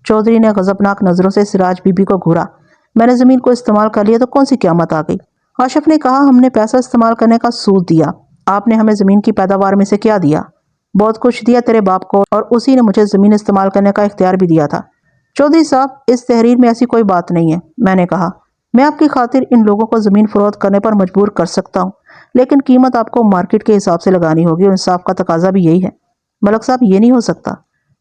چودھری نے غضبناک نظروں سے سراج بی بی کو گھورا۔ میں نے زمین کو استعمال کر لیا تو کون سی قیامت آ گئی؟ آشف نے کہا، ہم نے پیسہ استعمال کرنے کا سود دیا۔ آپ نے ہمیں زمین کی پیداوار میں سے کیا دیا؟ بہت کچھ دیا تیرے باپ کو، اور اسی نے مجھے زمین استعمال کرنے کا اختیار بھی دیا تھا۔ چودھری صاحب، اس تحریر میں ایسی کوئی بات نہیں ہے، میں نے کہا۔ میں آپ کی خاطر ان لوگوں کو زمین فروخت کرنے پر مجبور کر سکتا ہوں، لیکن قیمت آپ کو مارکیٹ کے حساب سے لگانی ہوگی، اور انصاف کا تقاضا بھی یہی ہے۔ ملک صاحب، یہ نہیں ہو سکتا۔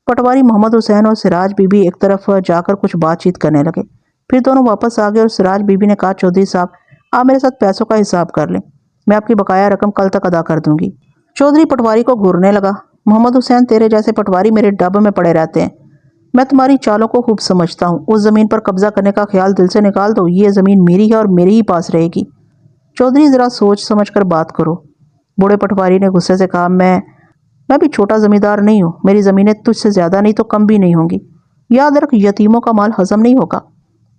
پٹواری محمد حسین اور سراج بی بی ایک طرف جا کر کچھ بات چیت کرنے لگے، پھر دونوں واپس آ گئے اور سراج بی بی نے کہا، چودھری صاحب، آپ میرے ساتھ پیسوں کا حساب کر لیں، میں آپ کی بقایا رقم کل تک ادا کر دوں گی۔ چودھری پٹواری کو گھورنے لگا، محمد حسین، تیرے جیسے پٹواری میرے ڈب میں پڑے رہتے ہیں، میں تمہاری چالوں کو خوب سمجھتا ہوں۔ اس زمین پر قبضہ کرنے کا خیال دل سے نکال دو، یہ زمین میری ہے اور میرے ہی پاس رہے گی۔ چودھری، ذرا سوچ سمجھ کر بات کرو، بوڑھے پٹواری نے غصے سے کہا۔ میں بھی چھوٹا زمیندار نہیں ہوں، میری زمینیں تجھ سے زیادہ نہیں تو کم بھی نہیں ہوں گی۔ یاد رکھ، یتیموں کا مال ہضم نہیں ہوگا۔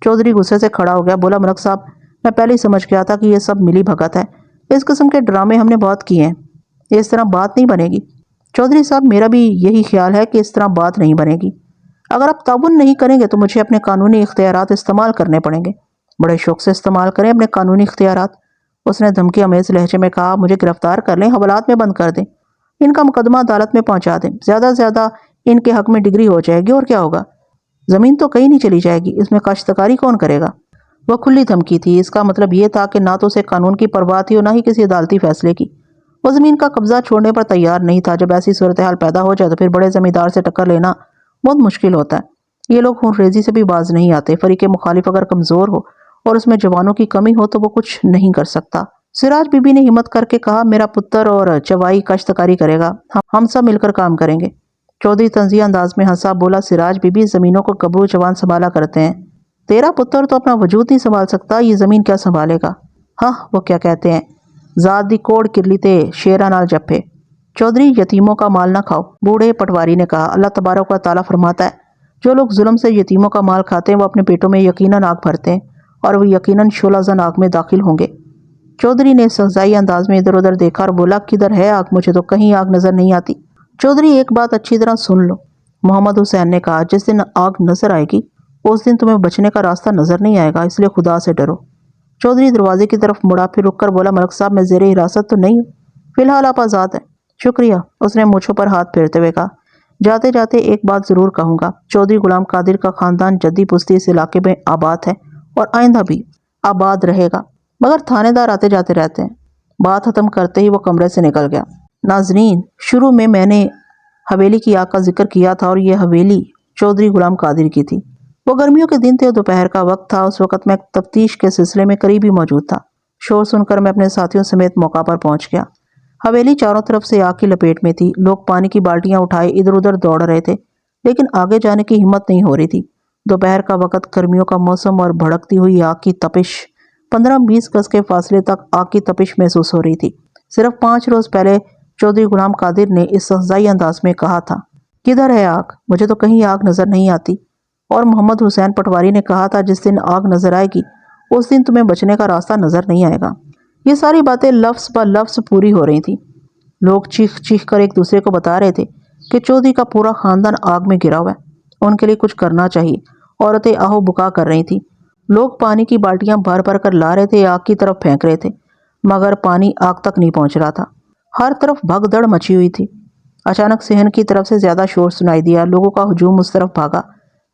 چودھری غصے سے کھڑا ہو گیا، بولا، ملک صاحب، میں پہلے ہی سمجھ گیا تھا کہ یہ سب ملی بھگت ہے، اس قسم کے ڈرامے ہم نے بہت کیے ہیں، اس طرح بات نہیں بنے گی۔ چودھری صاحب، میرا بھی یہی خیال ہے کہ اس طرح بات نہیں بنے گی۔ اگر آپ تعاون نہیں کریں گے تو مجھے اپنے قانونی اختیارات استعمال کرنے پڑیں گے۔ بڑے شوق سے استعمال کریں اپنے قانونی اختیارات، اس نے دھمکی آمیز لہجے میں کہا۔ مجھے گرفتار کر لیں، حوالات میں بند کر دیں، ان کا مقدمہ عدالت میں پہنچا دیں، زیادہ سے زیادہ ان کے حق میں ڈگری ہو جائے گی، اور کیا ہوگا؟ زمین تو کہیں نہیں چلی جائے گی، اس میں کاشتکاری کون کرے گا؟ وہ کھلی دھمکی تھی، اس کا مطلب یہ تھا کہ نہ تو اسے قانون کی پرواہ تھی اور نہ ہی کسی عدالتی فیصلے کی۔ وہ زمین کا قبضہ چھوڑنے پر تیار نہیں تھا۔ جب ایسی صورتحال پیدا ہو جائے تو پھر بڑے زمیندار سے ٹکر لینا بہت مشکل ہوتا ہے۔ یہ لوگ خون ریزی سے بھی باز نہیں آتے۔ فریق مخالف اگر کمزور ہو اور اس میں جوانوں کی کمی ہو تو وہ کچھ نہیں کر سکتا۔ سراج بی بی نے ہمت کر کے کہا، میرا پتر اور چوائی کاشتکاری کرے گا، ہم سب مل کر کام کریں گے۔ چودھری طنزیہ انداز میں ہنسا، بولا، سراج بی بی، زمینوں کو گبرو جوان سنبھالا کرتے ہیں، تیرا پتر تو اپنا وجود نہیں سنبھال سکتا، یہ زمین کیا سنبھالے گا؟ ہاں، وہ کیا کہتے ہیں، ذات دی کوڑ کرلی تے شیرا نال جپے۔ چودھری، یتیموں کا مال نہ کھاؤ، بوڑھے پٹواری نے کہا۔ اللہ تبارک و تعالیٰ فرماتا ہے، جو لوگ ظلم سے یتیموں کا مال کھاتے ہیں وہ اپنے پیٹوں میں یقیناً آگ بھرتے ہیں اور وہ یقیناً شعلہ زن آگ میں داخل ہوں گے۔ چودھری نے سہزائی انداز میں ادھر ادھر دیکھا اور بولا، کدھر ہے آگ؟ مجھے تو کہیں آگ نظر نہیں آتی۔ چودھری ایک بات اچھی طرح سن لو، محمد حسین نے کہا، جس دن آگ نظر آئے گی اس دن تمہیں بچنے کا راستہ نظر نہیں آئے گا، اس لیے خدا سے ڈرو۔ چودھری دروازے کی طرف مڑا، پھر رک کر بولا، ملک صاحب میں زیر حراست تو نہیں ہوں؟ فی الحال آپ آزاد ہیں۔ شکریہ، اس نے مونچھوں پر ہاتھ پھیرتے ہوئے کہا۔ جاتے جاتے ایک بات ضرور کہوں گا، چودھری غلام قادر کا خاندان جدی پشتی اس علاقے میں آباد ہے اور آئندہ بھی آباد رہے گا، مگر تھانے دار آتے جاتے رہتے ہیں۔ بات ختم کرتے ہی وہ کمرے سے نکل گیا۔ ناظرین، شروع میں نے حویلی کی آگ کا ذکر کیا تھا اور یہ حویلی چودھری غلام قادر کی تھی۔ وہ گرمیوں کے دن تھے اور دوپہر کا وقت تھا۔ اس وقت میں تفتیش کے سلسلے میں قریب ہی موجود تھا۔ شور سن کر میں اپنے ساتھیوں سمیت موقع پر پہنچ گیا۔ حویلی چاروں طرف سے آگ کی لپیٹ میں تھی۔ لوگ پانی کی بالٹیاں اٹھائے ادھر ادھر دوڑ رہے تھے، لیکن آگے جانے کی ہمت نہیں ہو رہی تھی۔ دوپہر کا وقت، گرمیوں کا موسم اور بھڑکتی ہوئی آگ کی تپش، 15-20 گز کے فاصلے تک آگ کی تپش محسوس ہو رہی تھی۔ صرف 5 روز پہلے چودھری غلام قادر نے اس سہزائی انداز میں کہا تھا، کدھر ہے آگ؟ مجھے تو کہیں آگ نظر نہیں آتی۔ اور محمد حسین پٹواری نے کہا تھا، جس دن آگ نظر آئے گی اس دن تمہیں بچنے کا راستہ نظر نہیں آئے گا۔ یہ ساری باتیں لفظ بہ لفظ پوری ہو رہی تھیں۔ لوگ چیخ چیخ کر ایک دوسرے کو بتا رہے تھے کہ چودھری کا پورا خاندان آگ میں گرا ہوا ہے، ان کے لیے کچھ کرنا چاہیے۔ عورتیں آہو بکا کر رہی تھیں۔ لوگ پانی کی بالٹیاں بھر بھر کر لا رہے تھے، آگ کی طرف پھینک رہے تھے، مگر پانی آگ تک نہیں پہنچ رہا تھا۔ ہر طرف بھگدڑ مچی ہوئی تھی۔ اچانک صحن کی طرف سے زیادہ شور سنائی دیا۔ لوگوں کا ہجوم اس طرف بھاگا۔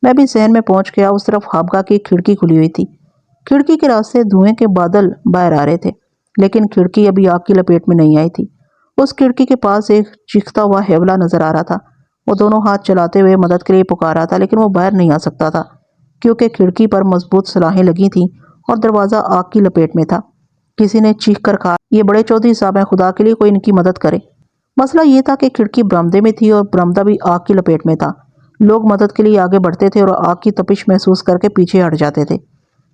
میں بھی صحن میں پہنچ گیا۔ اس طرف خابگاہ کی کھڑکی کھلی ہوئی تھی۔ کھڑکی کے راستے دھوئیں کے بادل باہر آ رہے تھے، لیکن کھڑکی ابھی آگ کی لپیٹ میں نہیں آئی تھی۔ اس کھڑکی کے پاس ایک چیختا ہوا ہیولا نظر آ رہا تھا۔ وہ دونوں ہاتھ چلاتے ہوئے مدد کے لیے پکار رہا تھا، لیکن وہ باہر نہیں آ سکتا تھا کیونکہ کھڑکی پر مضبوط صلاحیں لگی تھیں اور دروازہ آگ کی لپیٹ میں تھا۔ کسی نے چیخ کر کہا، یہ بڑے چودھری صاحب ہیں، خدا کے لیے کوئی ان کی مدد کرے۔ مسئلہ یہ تھا کہ کھڑکی برآمدے میں تھی اور برآمدہ بھی آگ کی لپیٹ میں تھا۔ لوگ مدد کے لیے آگے بڑھتے تھے اور آگ کی تپش محسوس کر کے پیچھے ہٹ جاتے تھے۔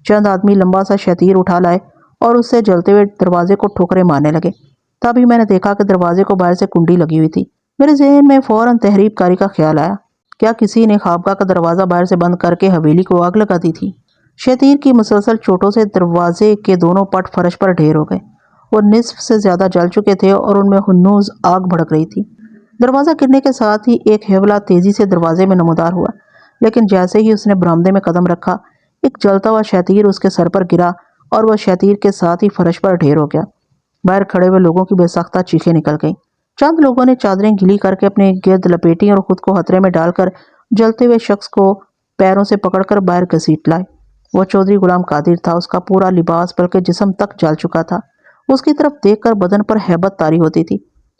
چند آدمی لمبا سا شتیر اٹھا لائے اور اس سے جلتے ہوئے دروازے کو ٹھوکریں مارنے لگے۔ تبھی میں نے دیکھا کہ دروازے کو باہر سے کنڈی لگی ہوئی تھی۔ میرے ذہن میں فوراً تحریب کاری کا خیال آیا، کیا کسی نے خوابگاہ کا دروازہ باہر سے بند کر کے حویلی کو آگ لگا دی تھی؟ شتیر کی مسلسل چوٹوں سے دروازے کے دونوں پٹ فرش پر ڈھیر ہو گئے۔ وہ نصف سے زیادہ جل چکے تھے اور ان میں ہنوز آگ بھڑک رہی تھی۔ دروازہ گرنے کے ساتھ ہی ایک ہیولا تیزی سے دروازے میں نمودار ہوا، لیکن جیسے ہی اس نے برآمدے میں قدم رکھا، ایک جلتا ہوا شتیر اس کے سر پر گرا اور وہ شتیر کے ساتھ ہی فرش پر ڈھیر ہو گیا۔ باہر کھڑے ہوئے لوگوں کی بے ساختہ چیخیں نکل گئیں۔ چند لوگوں نے چادریں گیلی کر کے اپنے گرد لپیٹیں اور خود کو خطرے میں ڈال کر جلتے ہوئے شخص کو پیروں سے پکڑ کر باہر گھسیٹ لائے۔ وہ چودھری غلام قادر تھا۔ اس کا پورا لباس بلکہ جسم تک جل چکا تھا۔ اس کی طرف دیکھ کر بدن پر ہیبت طاری ہوتی تھی۔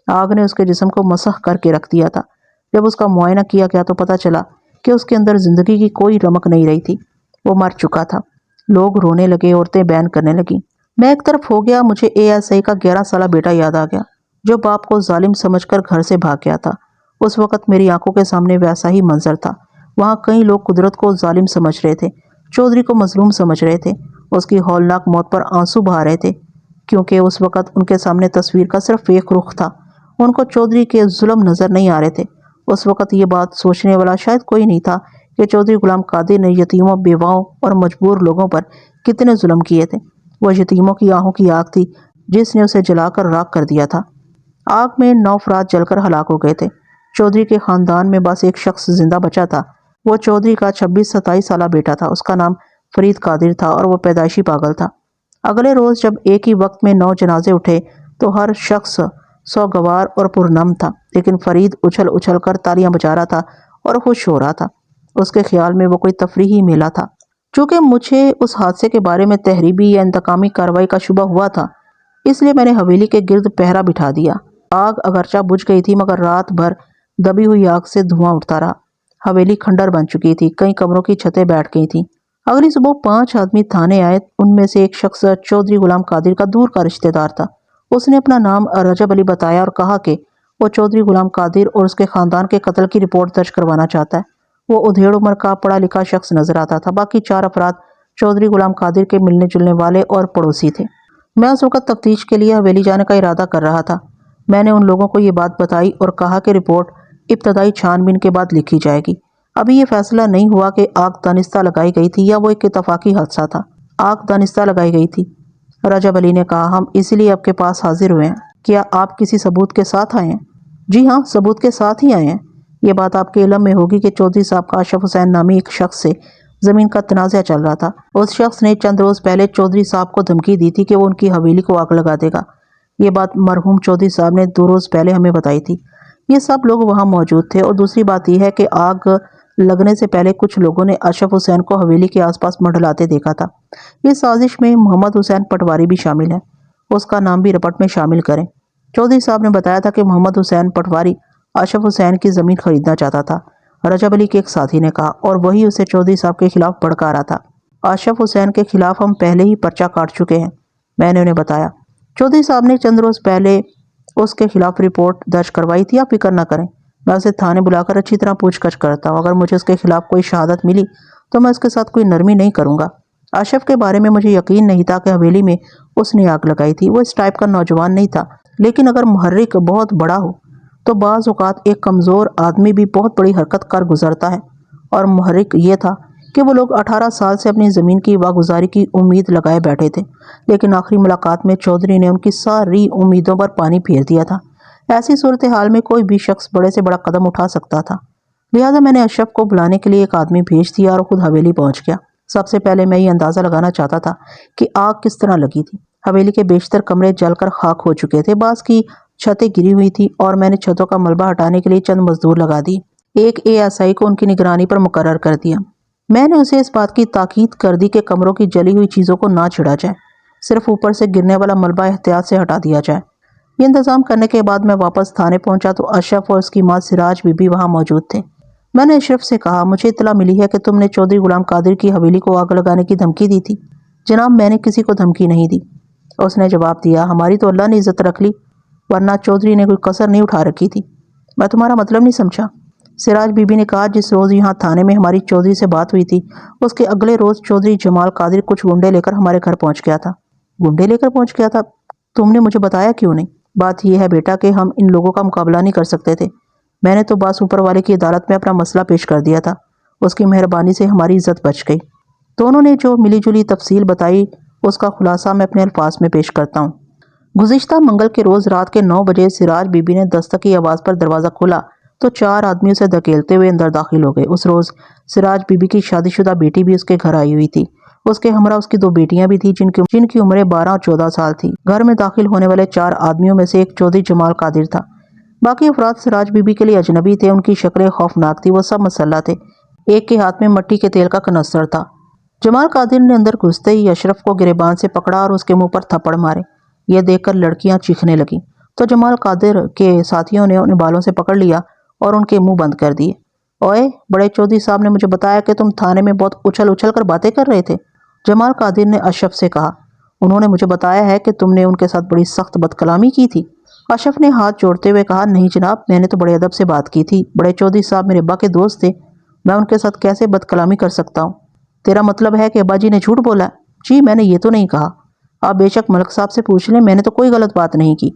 آگ نے اس کے جسم کو مسخ کر کے رکھ دیا تھا۔ جب اس کا معائنہ کیا گیا تو پتہ چلا کہ اس کے اندر زندگی کی کوئی رمق نہیں رہی تھی۔ وہ مر چکا تھا۔ لوگ رونے لگے، عورتیں بیان کرنے لگیں۔ میں ایک طرف ہو گیا۔ مجھے ASI کا 11 سالہ بیٹا یاد آ گیا، جو باپ کو ظالم سمجھ کر گھر سے بھاگ گیا تھا۔ اس وقت میری آنکھوں کے سامنے ویسا ہی منظر تھا۔ وہاں کئی لوگ قدرت کو ظالم سمجھ رہے تھے، چودھری کو مظلوم سمجھ رہے تھے، اس کی ہولناک موت پر آنسو بہا رہے تھے، کیونکہ اس وقت ان کے سامنے تصویر کا صرف ایک رخ تھا۔ ان کو چودھری کے ظلم نظر نہیں آ رہے تھے۔ اس وقت یہ بات سوچنے والا شاید کوئی نہیں تھا کہ چودھری غلام قادر نے یتیموں، بیواؤں اور مجبور لوگوں پر کتنے ظلم کیے تھے۔ وہ یتیموں کی آہوں کی آگ تھی جس نے اسے جلا کر راکھ کر دیا تھا۔ آگ میں 9 افراد جل کر ہلاک ہو گئے تھے۔ چودھری کے خاندان میں بس ایک شخص زندہ بچا تھا۔ وہ چودھری کا 26-27 سالہ بیٹا تھا۔ اس کا نام فرید قادر تھا اور وہ پیدائشی پاگل تھا۔ اگلے روز جب ایک ہی وقت میں 9 جنازے اٹھے تو ہر شخص سوگوار اور پرنم تھا، لیکن فرید اچھل اچھل کر تالیاں بجا رہا تھا اور خوش ہو رہا تھا۔ اس کے خیال میں وہ کوئی تفریحی میلہ تھا۔ چونکہ مجھے اس حادثے کے بارے میں تحریبی یا انتقامی کارروائی کا شبہ ہوا تھا، اس لیے میں نے حویلی کے گرد پہرا بٹھا دیا۔ آگ اگرچہ بجھ گئی تھی، مگر رات بھر دبی ہوئی آگ سے دھواں اٹھتا رہا۔ حویلی کھنڈر بن چکی تھی، کئی کمروں کی چھتیں بیٹھ گئی تھیں۔ اگلی صبح 5 آدمی تھانے آئے۔ ان میں سے ایک شخص چودھری غلام قادر کا دور کا رشتہ دار تھا۔ اس نے اپنا نام رجب علی بتایا اور کہا کہ وہ چودھری غلام قادر اور اس کے خاندان کے قتل کی رپورٹ درج کروانا چاہتا ہے۔ وہ ادھیڑ عمر کا پڑھا لکھا شخص نظر آتا تھا۔ باقی 4 افراد چودھری غلام قادر کے ملنے جلنے والے اور پڑوسی تھے۔ میں اس وقت تفتیش کے لیے حویلی جانے کا ارادہ کر رہا تھا۔ میں نے ان لوگوں کو یہ بات بتائی اور کہا کہ رپورٹ ابتدائی چھان بین کے بعد لکھی جائے گی۔ ابھی یہ فیصلہ نہیں ہوا کہ آگ دانستہ لگائی گئی تھی یا وہ ایک اتفاقی حادثہ تھا۔ آگ دانستہ لگائی گئی تھی، رجب علی نے کہا۔ ہم اسی لیے آپ کے پاس حاضر ہوئے ہیں۔ کیا آپ کسی ثبوت کے ساتھ آئے ہیں؟ جی ہاں، ثبوت کے ساتھ ہی آئے ہیں۔ یہ بات آپ کے علم میں ہوگی کہ چودھری صاحب کا اشرف حسین نامی ایک شخص سے زمین کا تنازع چل رہا تھا۔ اس شخص نے چند روز پہلے چودھری صاحب کو دھمکی دی تھی کہ وہ ان کی حویلی کو آگ لگا دے گا۔ یہ بات مرحوم چودھری صاحب نے 2 روز پہلے ہمیں بتائی تھی۔ یہ سب لوگ وہاں موجود تھے، اور دوسری بات یہ ہے کہ آگ لگنے سے پہلے کچھ لوگوں نے اشرف حسین کو حویلی کے آس پاس منڈلاتے دیکھا تھا۔ یہ سازش میں محمد حسین پٹواری بھی شامل ہے، اس کا نام بھی رپورٹ میں شامل کریں۔ چودھری صاحب نے بتایا تھا کہ محمد حسین پٹواری اشرف حسین کی زمین خریدنا چاہتا تھا، رجب علی کے ایک ساتھی نے کہا، اور وہی اسے چودھری صاحب کے خلاف بھڑکا رہا تھا۔ اشرف حسین کے خلاف ہم پہلے ہی پرچہ کاٹ چکے ہیں، میں نے انہیں بتایا۔ چودھری صاحب نے چند روز پہلے اس کے خلاف رپورٹ درج کروائی تھی۔ آپ فکر نہ کریں، میں اسے تھانے بلا کر اچھی طرح پوچھ گچھ کرتا ہوں۔ اگر مجھے اس کے خلاف کوئی شہادت ملی تو میں اس کے ساتھ کوئی نرمی نہیں کروں گا۔ اشرف کے بارے میں مجھے یقین نہیں تھا کہ حویلی میں اس نے آگ لگائی تھی۔ وہ اس ٹائپ کا نوجوان نہیں تھا، لیکن اگر محرک بہت بڑا ہو تو بعض اوقات ایک کمزور آدمی بھی بہت بڑی حرکت کر گزرتا ہے، اور محرک یہ تھا کہ وہ لوگ 18 سال سے اپنی زمین کی واگزاری کی امید لگائے بیٹھے تھے، لیکن آخری ملاقات میں چودھری نے ان کی ساری امیدوں پر پانی پھیر دیا تھا۔ ایسی صورتحال میں کوئی بھی شخص بڑے سے بڑا قدم اٹھا سکتا تھا، لہٰذا میں نے اشرف کو بلانے کے لیے ایک آدمی بھیج دیا اور خود حویلی پہنچ گیا۔ سب سے پہلے میں یہ اندازہ لگانا چاہتا تھا کہ آگ کس طرح لگی تھی۔ حویلی کے بیشتر کمرے جل کر خاک ہو چکے تھے، بعض کی چھتیں گری ہوئی تھی، اور میں نے چھتوں کا ملبہ ہٹانے کے لیے چند مزدور لگا دی۔ ایک ASI کو ان کی نگرانی پر مقرر کر دیا۔ میں نے اسے اس بات کی تاکید کر دی کہ کمروں کی جلی ہوئی چیزوں کو نہ چھڑا جائے، صرف اوپر سے گرنے والا ملبہ احتیاط سے ہٹا دیا جائے۔ یہ انتظام کرنے کے بعد میں واپس تھانے پہنچا تو اشرف اور اس کی ماں سراج بی بی وہاں موجود تھے۔ میں نے اشرف سے کہا، مجھے اطلاع ملی ہے کہ تم نے چودھری غلام قادر کی حویلی کو آگ لگانے کی دھمکی دی تھی۔ جناب، میں نے کسی کو دھمکی نہیں دی، اس نے جواب دیا۔ ہماری تو اللہ نے عزت رکھ لی، ورنہ چودھری نے کوئی کسر نہیں اٹھا رکھی تھی۔ میں تمہارا مطلب نہیں سمجھا، سراج بی بی نے کہا۔ جس روز یہاں تھانے میں ہماری چودھری سے بات ہوئی تھی، اس کے اگلے روز چودھری جمال قادر کچھ گنڈے لے کر ہمارے گھر پہنچ گیا تھا۔ گنڈے لے کر پہنچ گیا تھا؟ تم نے مجھے بتایا کیوں نہیں؟ بات یہ ہے بیٹا کہ ہم ان لوگوں کا مقابلہ نہیں کر سکتے تھے۔ میں نے تو بس اوپر والے کی عدالت میں اپنا مسئلہ پیش کر دیا تھا، اس کی مہربانی سے ہماری عزت بچ گئی۔ دونوں نے جو ملی جلی تفصیل بتائی، اس کا خلاصہ میں اپنے الفاظ میں پیش کرتا ہوں۔ گزشتہ منگل کے روز رات کے 9 بجے سراج بی بی نے دستک کی آواز پر دروازہ کھولا تو 4 آدمی اسے دھکیلتے ہوئے اندر داخل ہو گئے۔ اس روز سراج بی بی کی شادی شدہ بیٹی بھی اس کے گھر آئی ہوئی تھی۔ اس کے ہمراہ اس کی 2 بیٹیاں بھی تھیں جن کی عمریں 12 اور 14 سال تھی۔ گھر میں داخل ہونے والے 4 آدمیوں میں سے ایک چودھری جمال قادر تھا۔ باقی افراد سراج بی بی کے لیے اجنبی تھے، ان کی شکلیں خوفناک تھی، وہ سب مسلح تھے۔ ایک کے ہاتھ میں مٹی کے تیل کا کنستر تھا۔ جمال قادر نے اندر گھستے ہی اشرف کو گریبان سے پکڑا اور اس کے منہ پر تھپڑ مارے۔ یہ دیکھ کر لڑکیاں چیخنے لگیں تو جمال قادر کے ساتھیوں نے انہیں بالوں سے پکڑ لیا اور ان کے منہ بند کر دیے۔ اوئے، بڑے چودھری صاحب نے مجھے بتایا کہ تم تھانے میں بہت اچھل اچھل کر باتیں کر رہے تھے، جمال قادر نے اشرف سے کہا۔ انہوں نے مجھے بتایا ہے کہ تم نے ان کے ساتھ بڑی سخت بد کلامی کی تھی۔ اشرف نے ہاتھ جوڑتے ہوئے کہا، نہیں جناب، میں نے تو بڑے ادب سے بات کی تھی۔ بڑے چودھری صاحب میرے ابا کے دوست تھے، میں ان کے ساتھ کیسے بد کلامی کر سکتا ہوں؟ تیرا مطلب ہے کہ ابا جی نے جھوٹ بولا ہے؟ جی، میں نے یہ تو نہیں کہا۔ آپ بے شک ملک صاحب سے پوچھ لیں، میں نے تو کوئی غلط بات نہیں کی۔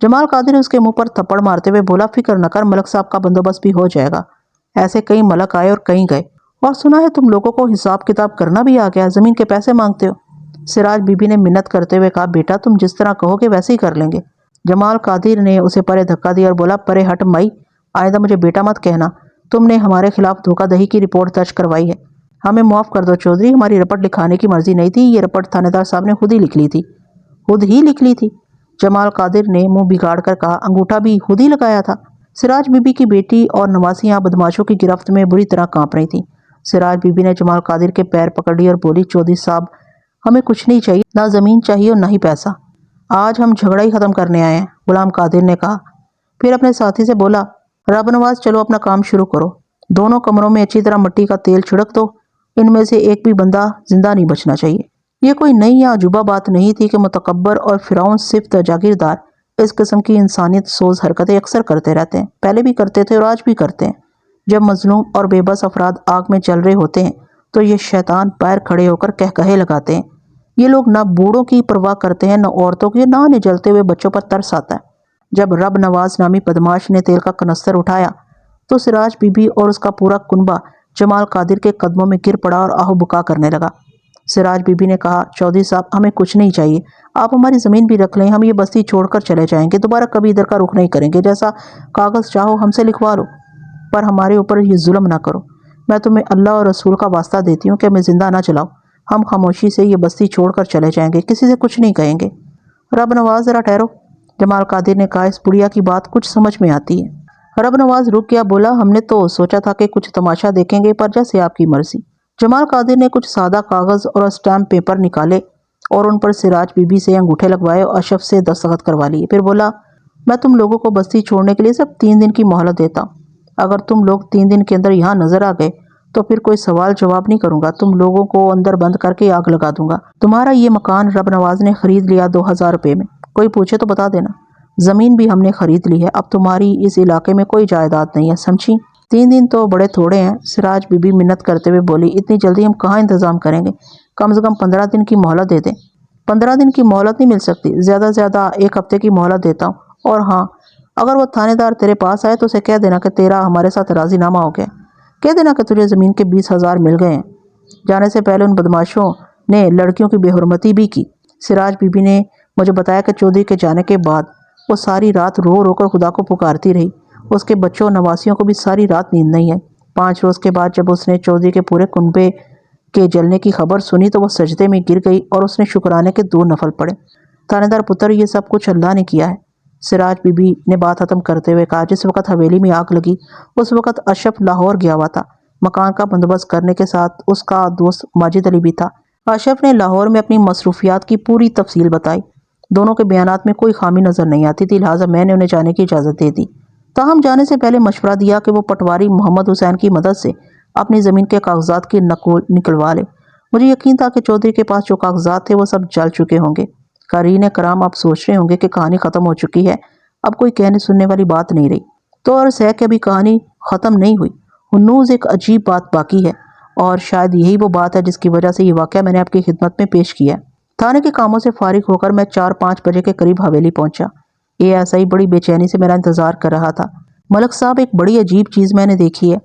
جمال قادر اس کے منہ پر تھپڑ مارتے ہوئے بولا، فکر نہ کر، ملک صاحب کا بندوبست بھی ہو جائے گا۔ ایسے کئی ملک آئے اور کہیں گئے، اور سنا ہے تم لوگوں کو حساب کتاب کرنا بھی آ گیا، زمین کے پیسے مانگتے ہو۔ سراج بی بی نے منت کرتے ہوئے کہا، بیٹا تم جس طرح کہو گے ویسے ہی کر لیں گے۔ جمال قادر نے اسے پرے دھکا دیا اور بولا، پرے ہٹ مائی، آئندہ مجھے بیٹا مت کہنا۔ تم نے ہمارے خلاف دھوکہ دہی کی رپورٹ درج کروائی ہے، ہمیں معاف کر دو چودھری، ہماری رپورٹ لکھانے کی مرضی نہیں تھی، یہ رپورٹ تھانے دار صاحب نے خود ہی لکھ لی تھی۔ خود ہی لکھ لی تھی؟ جمال قادر نے منہ بگاڑ کر کہا، انگوٹھا بھی خود ہی لگایا تھا؟ سراج بی بی کی بیٹی اور نواسیاں بدماشوں کی گرفت میں بری طرح کانپ رہی تھیں۔ سراج بی بی نے جمال قادر کے پیر پکڑ لیے اور بولی، چودھری صاحب، ہمیں کچھ نہیں چاہیے، نہ زمین چاہیے اور نہ ہی پیسہ، آج ہم جھگڑا ہی ختم کرنے آئے ہیں۔ غلام قادر نے کہا، پھر اپنے ساتھی سے بولا، رب نواز، چلو اپنا کام شروع کرو، دونوں کمروں میں اچھی طرح مٹی کا تیل چھڑک دو، ان میں سے ایک بھی بندہ زندہ نہیں بچنا چاہیے۔ یہ کوئی نئی یا عجوبہ بات نہیں تھی کہ متکبر اور فرعون صفت جاگیردار اس قسم کی انسانیت سوز حرکتیں اکثر کرتے رہتے ہیں، پہلے بھی کرتے تھے اور آج بھی کرتے ہیں۔ جب مظلوم اور بے بس افراد آگ میں جل رہے ہوتے ہیں تو یہ شیطان پیر کھڑے ہو کر کہے لگاتے ہیں۔ یہ لوگ نہ بوڑھوں کی پرواہ کرتے ہیں، نہ عورتوں کی، نہ انہیں جلتے ہوئے بچوں پر ترس آتا ہے۔ جب رب نواز نامی بدماش نے تیل کا کنستر اٹھایا تو سراج بی بی اور اس کا پورا کنبہ جمال قادر کے قدموں میں گر پڑا اور آہو بکا کرنے لگا۔ سراج بی بی نے کہا، چودھری صاحب ہمیں کچھ نہیں چاہیے، آپ ہماری زمین بھی رکھ لیں، ہم یہ بستی چھوڑ کر چلے جائیں گے، دوبارہ کبھی ادھر کا رخ نہیں کریں گے، جیسا کاغذ چاہو ہم سے لکھوا لو، پر ہمارے اوپر یہ ظلم نہ کرو۔ میں تمہیں اللہ اور رسول کا واسطہ دیتی ہوں کہ ہمیں زندہ نہ جلاؤ، ہم خاموشی سے یہ بستی چھوڑ کر چلے جائیں گے، کسی سے کچھ نہیں کہیں گے۔ رب نواز ذرا ٹھہرو، جمال قادر نے کہا، اس بڑھیا کی بات کچھ سمجھ میں آتی ہے۔ رب نواز رک گیا، بولا، ہم نے تو سوچا تھا کہ کچھ تماشا دیکھیں گے، پر جیسے آپ کی مرضی۔ جمال قادر نے کچھ سادہ کاغذ اور اسٹیمپ پیپر نکالے اور ان پر سراج بی بی سے انگوٹھے لگوائے اور اشرف سے دستخط کروا لیے۔ پھر بولا، میں تم لوگوں کو بستی چھوڑنے کے لیے صرف 3 دن کی مہلت دیتا ہوں۔ اگر تم لوگ 3 دن کے اندر یہاں نظر آ گئے تو پھر کوئی سوال جواب نہیں کروں گا، تم لوگوں کو اندر بند کر کے آگ لگا دوں گا۔ تمہارا یہ مکان رب نواز نے خرید لیا 2000 روپے میں، کوئی پوچھے تو بتا دینا۔ زمین بھی ہم نے خرید لی ہے، اب تمہاری اس علاقے میں کوئی جائیداد نہیں ہے، سمجھی؟ 3 دن تو بڑے تھوڑے ہیں، سراج بی بی منت کرتے ہوئے بولی، اتنی جلدی ہم کہاں انتظام کریں گے، کم سے کم 15 دن کی مہلت دے دیں۔ 15 دن کی مہلت نہیں مل سکتی، زیادہ سے زیادہ 1 ہفتے کی مہلت دیتا ہوں، اور ہاں، اگر وہ تھانے دار تیرے پاس آئے تو اسے کہہ دینا کہ تیرا ہمارے ساتھ راضی نامہ ہو گیا، کہہ دینا کہ تجھے زمین کے 20,000 مل گئے ہیں۔ جانے سے پہلے ان بدماشوں نے لڑکیوں کی بے حرمتی بھی کی۔ سراج بی بی نے مجھے بتایا کہ چودھری کے جانے کے بعد وہ ساری رات رو رو کر خدا کو پکارتی رہی، اس کے بچوں نواسیوں کو بھی ساری رات نیند نہیں آئی۔ 5 روز کے بعد جب اس نے چودھری کے پورے کنبے کے جلنے کی خبر سنی تو وہ سجدے میں گر گئی اور اس نے شکرانے کے 2 نفل پڑے۔ تھانے دار پتر، یہ سب کچھ اللہ نے کیا ہے۔ سراج بی بی نے بات ختم کرتے ہوئے کہا، جس وقت حویلی میں آگ لگی اس وقت اشرف لاہور گیا ہوا تھا، مکان کا بندوبست کرنے کے ساتھ اس کا دوست ماجد علی بھی تھا۔ اشرف نے لاہور میں اپنی مصروفیات کی پوری تفصیل بتائی، دونوں کے بیانات میں کوئی خامی نظر نہیں آتی تھی، لہٰذا میں نے انہیں جانے کی اجازت دے دی۔ تاہم جانے سے پہلے مشورہ دیا کہ وہ پٹواری محمد حسین کی مدد سے اپنی زمین کے کاغذات کی نقل نکلوا لے۔ مجھے یقین تھا کہ چودھری کے پاس جو کاغذات تھے وہ سب جل چکے ہوں گے۔ قارئین کرام اب سوچ رہے ہوں گے کہ کہانی ختم ہو چکی ہے، اب کوئی کہنے سننے والی بات نہیں رہی، تو عرض ہے کہ ابھی کہانی ختم نہیں ہوئی، ہنوز ایک عجیب بات باقی ہے، اور شاید یہی وہ بات ہے جس کی وجہ سے یہ واقعہ میں نے آپ کی خدمت میں پیش کیا ہے۔ تھانے کے کاموں سے فارغ ہو کر میں 4-5 بجے کے قریب حویلی پہنچا۔ یہ ایسا ہی بڑی بے چینی سے میرا انتظار کر رہا تھا۔ ملک صاحب، ایک بڑی عجیب چیز میں نے دیکھی ہے،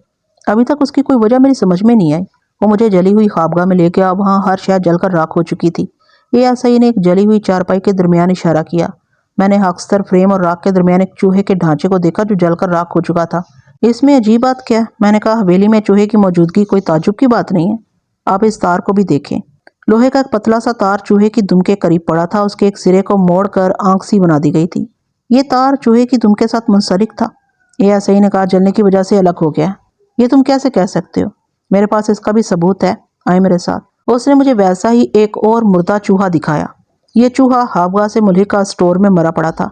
ابھی تک اس کی کوئی وجہ میری سمجھ میں نہیں آئی۔ وہ مجھے جلی ہوئی خوابگاہ میں لے گیا، وہاں ہر شے جل کر راکھ ہو چکی تھی۔ یہ ایسا ہی نے ایک جلی ہوئی چارپائی کے درمیان اشارہ کیا۔ میں نے خاکستر فریم اور راکھ کے درمیان ایک چوہے کے ڈھانچے کو دیکھا جو جل کر راکھ ہو چکا تھا۔ اس میں عجیب بات کیا ہے؟ میں نے کہا، حویلی میں چوہے کی موجودگی کوئی تعجب کی بات نہیں ہے، آپ اس تار کو بھی دیکھیں۔ لوہے کا ایک پتلا سا تار چوہے کی دم کے قریب پڑا تھا، اس کے ایک سرے کو موڑ کر آنکھ سی بنا دی گئی تھی۔ یہ تار چوہے کی دم کے ساتھ منسلک تھا۔ یہ ایسا ہی نے کہا، جلنے کی وجہ سے الگ ہو گیا۔ یہ تم کیسے کہہ سکتے ہو؟ میرے پاس اس کا بھی ثبوت ہے، آئے میرے ساتھ۔ اس نے مجھے ویسا ہی ایک اور مردہ چوہا دکھایا۔ یہ چوہا خوابگاہ سے ملحقہ اسٹور میں مرا پڑا تھا،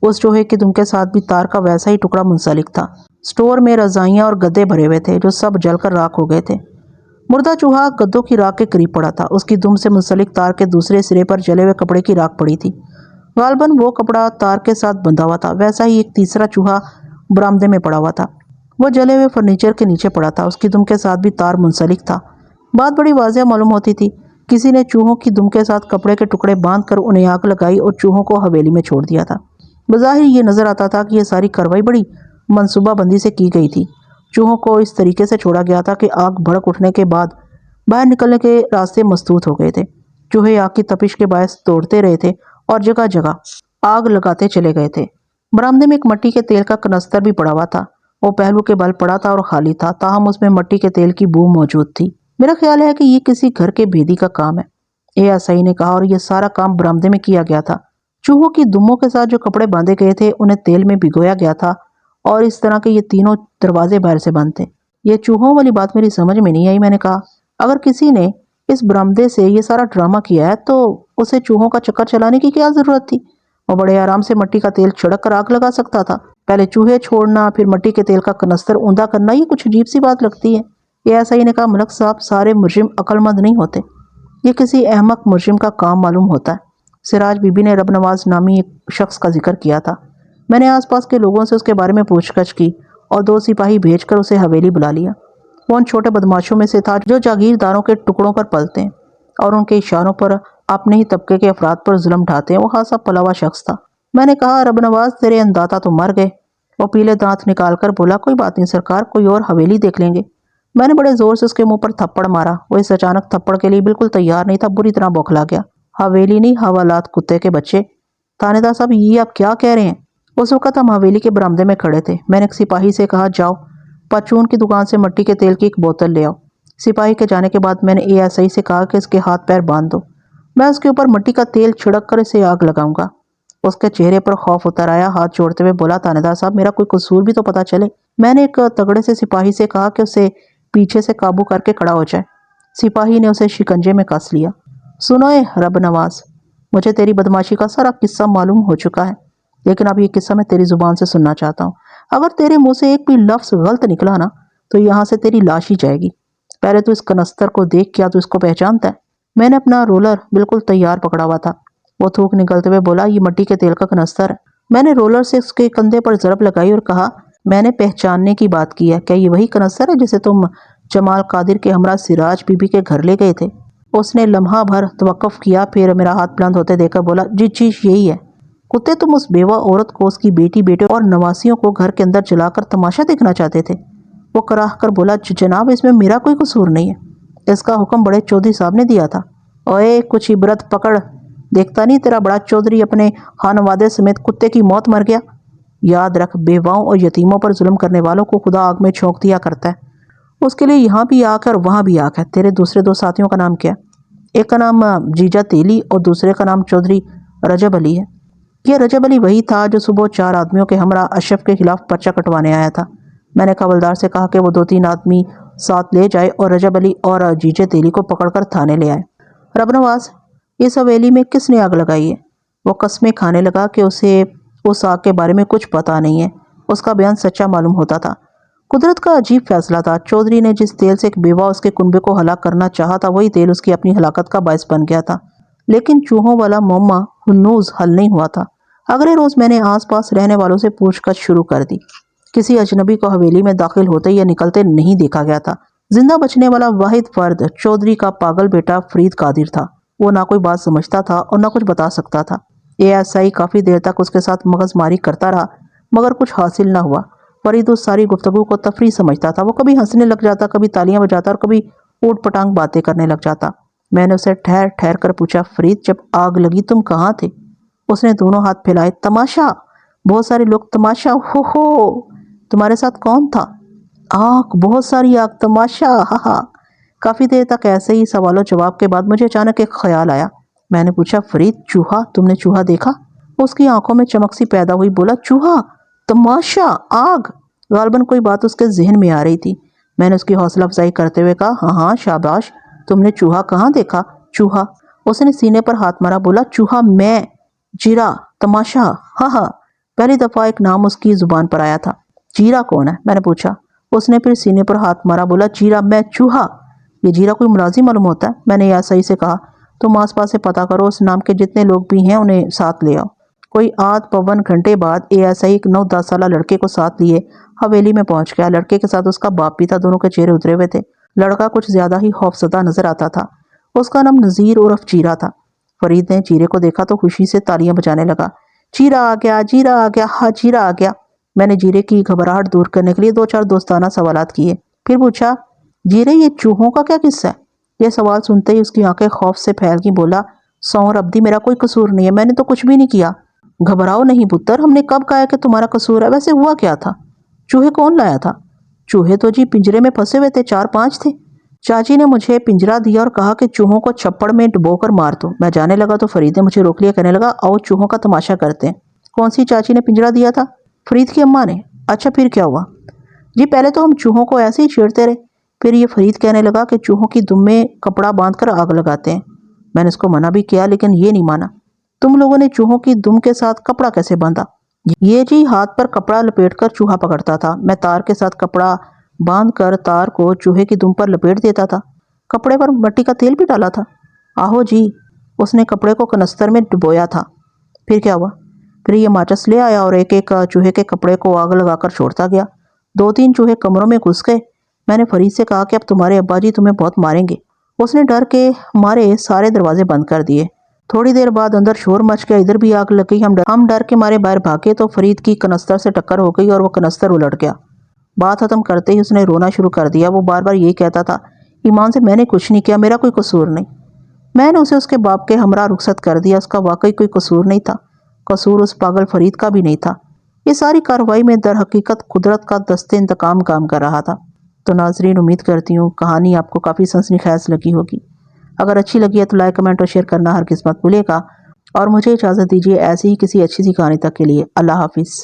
اس چوہے کی دم کے ساتھ بھی تار کا ویسا ہی ٹکڑا منسلک تھا۔ اسٹور میں رضائیاں اور گدے بھرے ہوئے تھے جو سب جل کر راکھ ہو گئے تھے۔ مردہ چوہا گدوں کی راکھ کے قریب پڑا تھا، اس کی دم سے منسلک تار کے دوسرے سرے پر جلے ہوئے کپڑے کی راکھ پڑی تھی، غالباً وہ کپڑا تار کے ساتھ بندھا ہوا تھا۔ ویسا ہی ایک تیسرا چوہا برآمدے میں پڑا ہوا تھا، وہ جلے ہوئے فرنیچر کے نیچے پڑا تھا، اس کی دم کے ساتھ بھی تار منسلک تھا۔ بات بڑی واضح معلوم ہوتی تھی، کسی نے چوہوں کی دم کے ساتھ کپڑے کے ٹکڑے باندھ کر انہیں آگ لگائی اور چوہوں کو حویلی میں چھوڑ دیا تھا۔ بظاہر یہ نظر آتا تھا کہ یہ ساری کارروائی بڑی منصوبہ بندی سے کی گئی تھی۔ چوہوں کو اس طریقے سے چھوڑا گیا تھا کہ آگ بھڑک اٹھنے کے بعد باہر نکلنے کے راستے مسدود ہو گئے تھے۔ چوہے آگ کی تپش کے باعث دوڑتے رہے تھے اور جگہ جگہ آگ لگاتے چلے گئے تھے۔ برآمدے میں ایک مٹی کے تیل کا کنستر بھی پڑا ہوا تھا، وہ پہلو کے بل پڑا تھا اور خالی تھا، تاہم اس میں مٹی کے تیل کی بو موجود تھی۔ میرا خیال ہے کہ یہ کسی گھر کے بھیدی کا کام ہے، اے ایس آئی نے کہا، اور یہ سارا کام برآمدے میں کیا گیا تھا۔ چوہوں کی دموں کے ساتھ جو کپڑے باندھے گئے تھے انہیں تیل میں بھگویا گیا تھا، اور اس طرح کے یہ تینوں دروازے باہر سے بند تھے۔ یہ چوہوں والی بات میری سمجھ میں نہیں آئی۔ میں نے کہا، اگر کسی نے اس برآمدے سے یہ سارا ڈرامہ کیا ہے تو اسے چوہوں کا چکر چلانے کی کیا ضرورت تھی؟ وہ بڑے آرام سے مٹی کا تیل چھڑک کر آگ لگا سکتا تھا۔ پہلے چوہے چھوڑنا، پھر مٹی کے تیل کا کنستر اوندا کرنا، یہ کچھ عجیب سی بات لگتی ہے۔ یہ ایسا ہی نے کہا، ملک صاحب، سارے مجرم عقل مند نہیں ہوتے، یہ کسی احمق مجرم کا کام معلوم ہوتا ہے۔ سراج بی بی نے رب نواز نامی ایک شخص کا ذکر کیا تھا۔ میں نے آس پاس کے لوگوں سے اس کے بارے میں پوچھ گچھ کی اور 2 سپاہی بھیج کر اسے حویلی بلا لیا۔ وہ ان چھوٹے بدماشوں میں سے تھا جو جاگیرداروں کے ٹکڑوں پر پلتے ہیں اور ان کے اشاروں پر اپنے ہی طبقے کے افراد پر ظلم ڈھاتے ہیں۔ وہ خاصا پلا ہوا شخص تھا۔ میں نے کہا، رب نواز، تیرے انداتا تو مر گئے، وہ پیلے دانت نکال کر بولا، کوئی بات نہیں سرکار، کوئی اور حویلی دیکھ لیں گے۔ میں نے بڑے زور سے اس کے منہ پر تھپڑ مارا۔ وہ اس اچانک تھپڑ کے لیے بالکل تیار نہیں تھا، بری طرح بوکھلا گیا۔ حویلی نہیں، حوالات، کتے کے بچے۔ تھانے دار صاحب، یہ آپ کیا کہہ رہے ہیں؟ اس وقت ہم حویلی کے برآمدے میں کھڑے تھے۔ میں نے ایک سپاہی سے کہا، جاؤ پرچون کی دکان سے مٹی کے تیل کی ایک بوتل لے آؤ۔ سپاہی کے جانے کے بعد میں نے ASI سے کہا کہ اس کے ہاتھ پیر باندھ دو، میں اس کے اوپر مٹی کا تیل چھڑک کر اسے آگ لگاؤں گا۔ اس کے چہرے پر خوف اتر آیا، ہاتھ جوڑتے ہوئے بولا، تھانے دار صاحب میرا کوئی قصور بھی تو پتہ چلے۔ میں نے ایک تگڑے سے سپاہی سے کہا کہ اسے پیچھے سے قابو کر کے کھڑا ہو جائے۔ سپاہی نے اسے شکنجے میں کس لیا۔ سنو اے رب نواز، مجھے تیری بدماشی کا سارا قصہ معلوم ہو چکا ہے، لیکن اب یہ قصہ میں تیری زبان سے سننا چاہتا ہوں۔ اگر تیرے منہ سے ایک بھی لفظ غلط نکلا نا تو یہاں سے تیری لاش ہی جائے گی۔ پہلے تو اس کنستر کو دیکھ، کیا تو اس کو پہچانتا ہے؟ میں نے اپنا رولر بالکل تیار پکڑا ہوا تھا۔ وہ تھوک نکلتے ہوئے بولا، یہ مٹی کے تیل کا کنستر ہے۔ میں نے رولر سے اس کے کندھے پر ضرب لگائی اور کہا، میں نے پہچاننے کی بات کی ہے، کیا یہ وہی کنستر ہے جسے تم جمال قادر کے ہمراہ سراج بی بی کے گھر لے گئے تھے؟ اس نے لمحہ بھر توقف کیا، پھر میرا ہاتھ بلند ہوتے دیکھ کر بولا، جی یہی ہے۔ کتے، تم اس بیوہ عورت کو، اس کی بیٹی، بیٹے اور نواسیوں کو گھر کے اندر جلا کر تماشا دیکھنا چاہتے تھے؟ وہ کراہ کر بولا، جناب اس میں میرا کوئی قصور نہیں ہے، اس کا حکم بڑے چودھری صاحب نے دیا تھا۔ اوئے کچھ عبرت پکڑ، دیکھتا نہیں تیرا بڑا چودھری اپنے خانوادے سمیت کتے کی موت مر گیا؟ یاد رکھ، بیواؤں اور یتیموں پر ظلم کرنے والوں کو خدا آگ میں جھونک دیا کرتا ہے۔ اس کے لیے یہاں بھی آگ ہے اور وہاں بھی آگ ہے۔ تیرے دوسرے دو ساتھیوں کا نام کیا؟ ایک کا نام جیجا تیلی اور دوسرے کا نام چودھری رجب علی ہے۔ یہ رجب علی وہی تھا جو صبح 4 آدمیوں کے ہمراہ اشرف کے خلاف پرچہ کٹوانے آیا تھا۔ میں نے حوالدار سے کہا کہ وہ 2-3 آدمی ساتھ لے جائے اور رجب علی اور جیجے تیلی کو پکڑ کر تھانے لے آئے۔ رب نواز، اس حویلی میں کس نے آگ لگائی ہے؟ وہ قسمیں کھانے لگا کہ اسے اس آگ کے بارے میں کچھ پتہ نہیں ہے۔ اس کا بیان سچا معلوم ہوتا تھا۔ قدرت کا عجیب فیصلہ تھا۔ چودھری نے جس تیل سے ایک بیوہ اس کے کنبے کو ہلاک کرنا چاہا تھا، وہی تیل اس کی اپنی ہلاکت کا باعث بن گیا تھا۔ لیکن چوہوں والا معمہ ہنوز حل نہیں ہوا تھا۔ اگلے روز میں نے آس پاس رہنے والوں سے پوچھ گچھ شروع کر دی۔ کسی اجنبی کو حویلی میں داخل ہوتے یا نکلتے نہیں دیکھا گیا تھا۔ زندہ بچنے والا واحد فرد چودھری کا پاگل بیٹا فرید قادر تھا۔ وہ نہ کوئی بات سمجھتا تھا اور نہ کچھ بتا سکتا تھا۔ ASI کافی دیر تک اس کے ساتھ مغز ماری کرتا رہا، مگر کچھ حاصل نہ ہوا۔ فرید اس ساری گفتگو کو تفریح سمجھتا تھا۔ وہ کبھی ہنسنے لگ جاتا، کبھی تالیاں بجاتا اور کبھی اوٹ پٹانگ باتیں کرنے لگ جاتا۔ میں نے اسے ٹھہر ٹھہر کر پوچھا، فرید جب آگ لگی تم کہاں تھے؟ اس نے دونوں ہاتھ پھیلائے، تماشا، بہت سارے لوگ تماشا، ہو تمہارے ساتھ کون تھا؟ آگ، بہت ساری آگ، تماشا، ہاں۔ کافی دیر تک ایسے ہی سوال و جواب کے بعد مجھے اچانک ایک خیال آیا۔ میں نے پوچھا، فرید چوہا، تم نے چوہا دیکھا؟ اس کی آنکھوں میں چمک سی پیدا ہوئی، بولا، چوہا، تماشا، آگ۔ غالباً کوئی بات اس کے ذہن میں آ رہی تھی۔ میں نے اس کی حوصلہ افزائی کرتے ہوئے کہا، ہاں شاباش، تم نے چوہا کہاں دیکھا؟ چوہا؟ اس نے سینے پر ہاتھ مارا، بولا، چوہا میں، جیرا، تماشا، ہاں۔ پہلی دفعہ ایک نام اس کی زبان پر آیا تھا۔ جیرا کون ہے؟ میں نے پوچھا۔ اس نے پھر سینے پر ہاتھ مارا، بولا، جیرا میں، چوہا۔ یہ جیرا کوئی ملازم معلوم ہوتا ہے؟ میں نے ASI سے کہا، تم آس پاس سے پتہ کرو، اس نام کے جتنے لوگ بھی ہیں انہیں ساتھ لے آؤ۔ کوئی آدھ پون گھنٹے بعد ASI ایک 9-10 سالہ لڑکے کو ساتھ لیے حویلی میں پہنچ گیا۔ لڑکے کے ساتھ اس کا باپ بھی تھا، دونوں کے چہرے اترے ہوئے تھے۔ لڑکا کچھ زیادہ ہی خوفزدہ نظر آتا تھا۔ اس کا نام نذیر عرف جیرا تھا۔ فرید نے جیرے کو دیکھا تو خوشی سے تالیاں بجانے لگا، جیرا آ گیا، جیرا آ گیا، ہاں جیرا آ گیا۔ میں نے جیرے کی گھبراہٹ دور کرنے کے لیے 2-4 دوستانہ سوالات کیے، پھر پوچھا، جیرے یہ چوہوں کا کیا قصہ ہے؟ یہ سوال سنتے ہی اس کی آنکھیں خوف سے پھیل گئی، بولا، سو ربدی میرا کوئی قصور نہیں ہے، میں نے تو کچھ بھی نہیں کیا۔ گھبراؤ نہیں پتر، ہم نے کب کہا کہ تمہارا قصور ہے؟ ویسے ہوا کیا تھا؟ چوہے کون لایا تھا؟ چوہے تو جی پنجرے میں پھنسے ہوئے تھے، 4-5 تھے۔ چاچی نے مجھے پنجرا دیا اور کہا کہ چوہوں کو چھپڑ میں ڈبو کر مار دو۔ میں جانے لگا تو فرید نے مجھے روک لیا، کہنے لگا، آؤ چوہوں کا تماشا کرتے ہیں۔ کون سی چاچی نے پنجرا دیا تھا؟ فرید کی اماں نے۔ اچھا پھر کیا ہوا؟ جی پہلے تو ہم چوہوں کو ایسے ہی چھیڑتے رہے، پھر یہ فرید کہنے لگا کہ چوہوں کی دم میں کپڑا باندھ کر آگ لگاتے ہیں۔ میں نے اس کو منع بھی کیا لیکن یہ نہیں مانا۔ تم لوگوں نے چوہوں کی دم کے ساتھ کپڑا کیسے باندھا؟ یہ جی ہاتھ پر کپڑا لپیٹ کر چوہا پکڑتا تھا، میں تار کے ساتھ کپڑا باندھ کر تار کو چوہے کی دم پر لپیٹ دیتا تھا، کپڑے پر مٹی کا تیل بھی ڈالا تھا۔ آہو جی، اس نے کپڑے کو کنستر میں ڈبویا تھا۔ پھر کیا ہوا؟ پھر یہ ماچس لے آیا اور ایک ایک چوہے کے کپڑے کو آگ لگا کر چھوڑتا گیا۔ 2-3 چوہے کمروں میں گھس گئے۔ میں نے فرید سے کہا کہ اب تمہارے ابا جی تمہیں بہت ماریں گے۔ اس نے ڈر کے مارے سارے دروازے بند کر دیے۔ تھوڑی دیر بعد اندر شور مچ گیا، ادھر بھی آگ لگ گئی۔ ہم ڈر کے مارے باہر بھاگے تو فرید کی کنستر سے ٹکر ہو گئی اور وہ کنستر الٹ گیا۔ بات ختم کرتے ہی اس نے رونا شروع کر دیا۔ وہ بار بار یہی کہتا تھا، ایمان سے میں نے کچھ نہیں کیا، میرا کوئی قصور نہیں۔ میں نے اسے اس کے باپ کے ہمراہ رخصت کر دیا۔ اس کا واقعی کوئی قصور نہیں تھا، قصور اس پاگل فرید کا بھی نہیں تھا۔ یہ ساری کارروائی میں در حقیقت قدرت کا دست انتقام کام کر رہا تھا۔ تو ناظرین، امید کرتی ہوں کہانی آپ کو کافی سنسنی خیز لگی ہوگی۔ اگر اچھی لگی ہے تو لائک، کمنٹ اور شیئر کرنا ہرگز مت بھولیے گا، اور مجھے اجازت دیجیے ایسی ہی کسی اچھی سی کہانی تک کے لیے۔ اللہ حافظ۔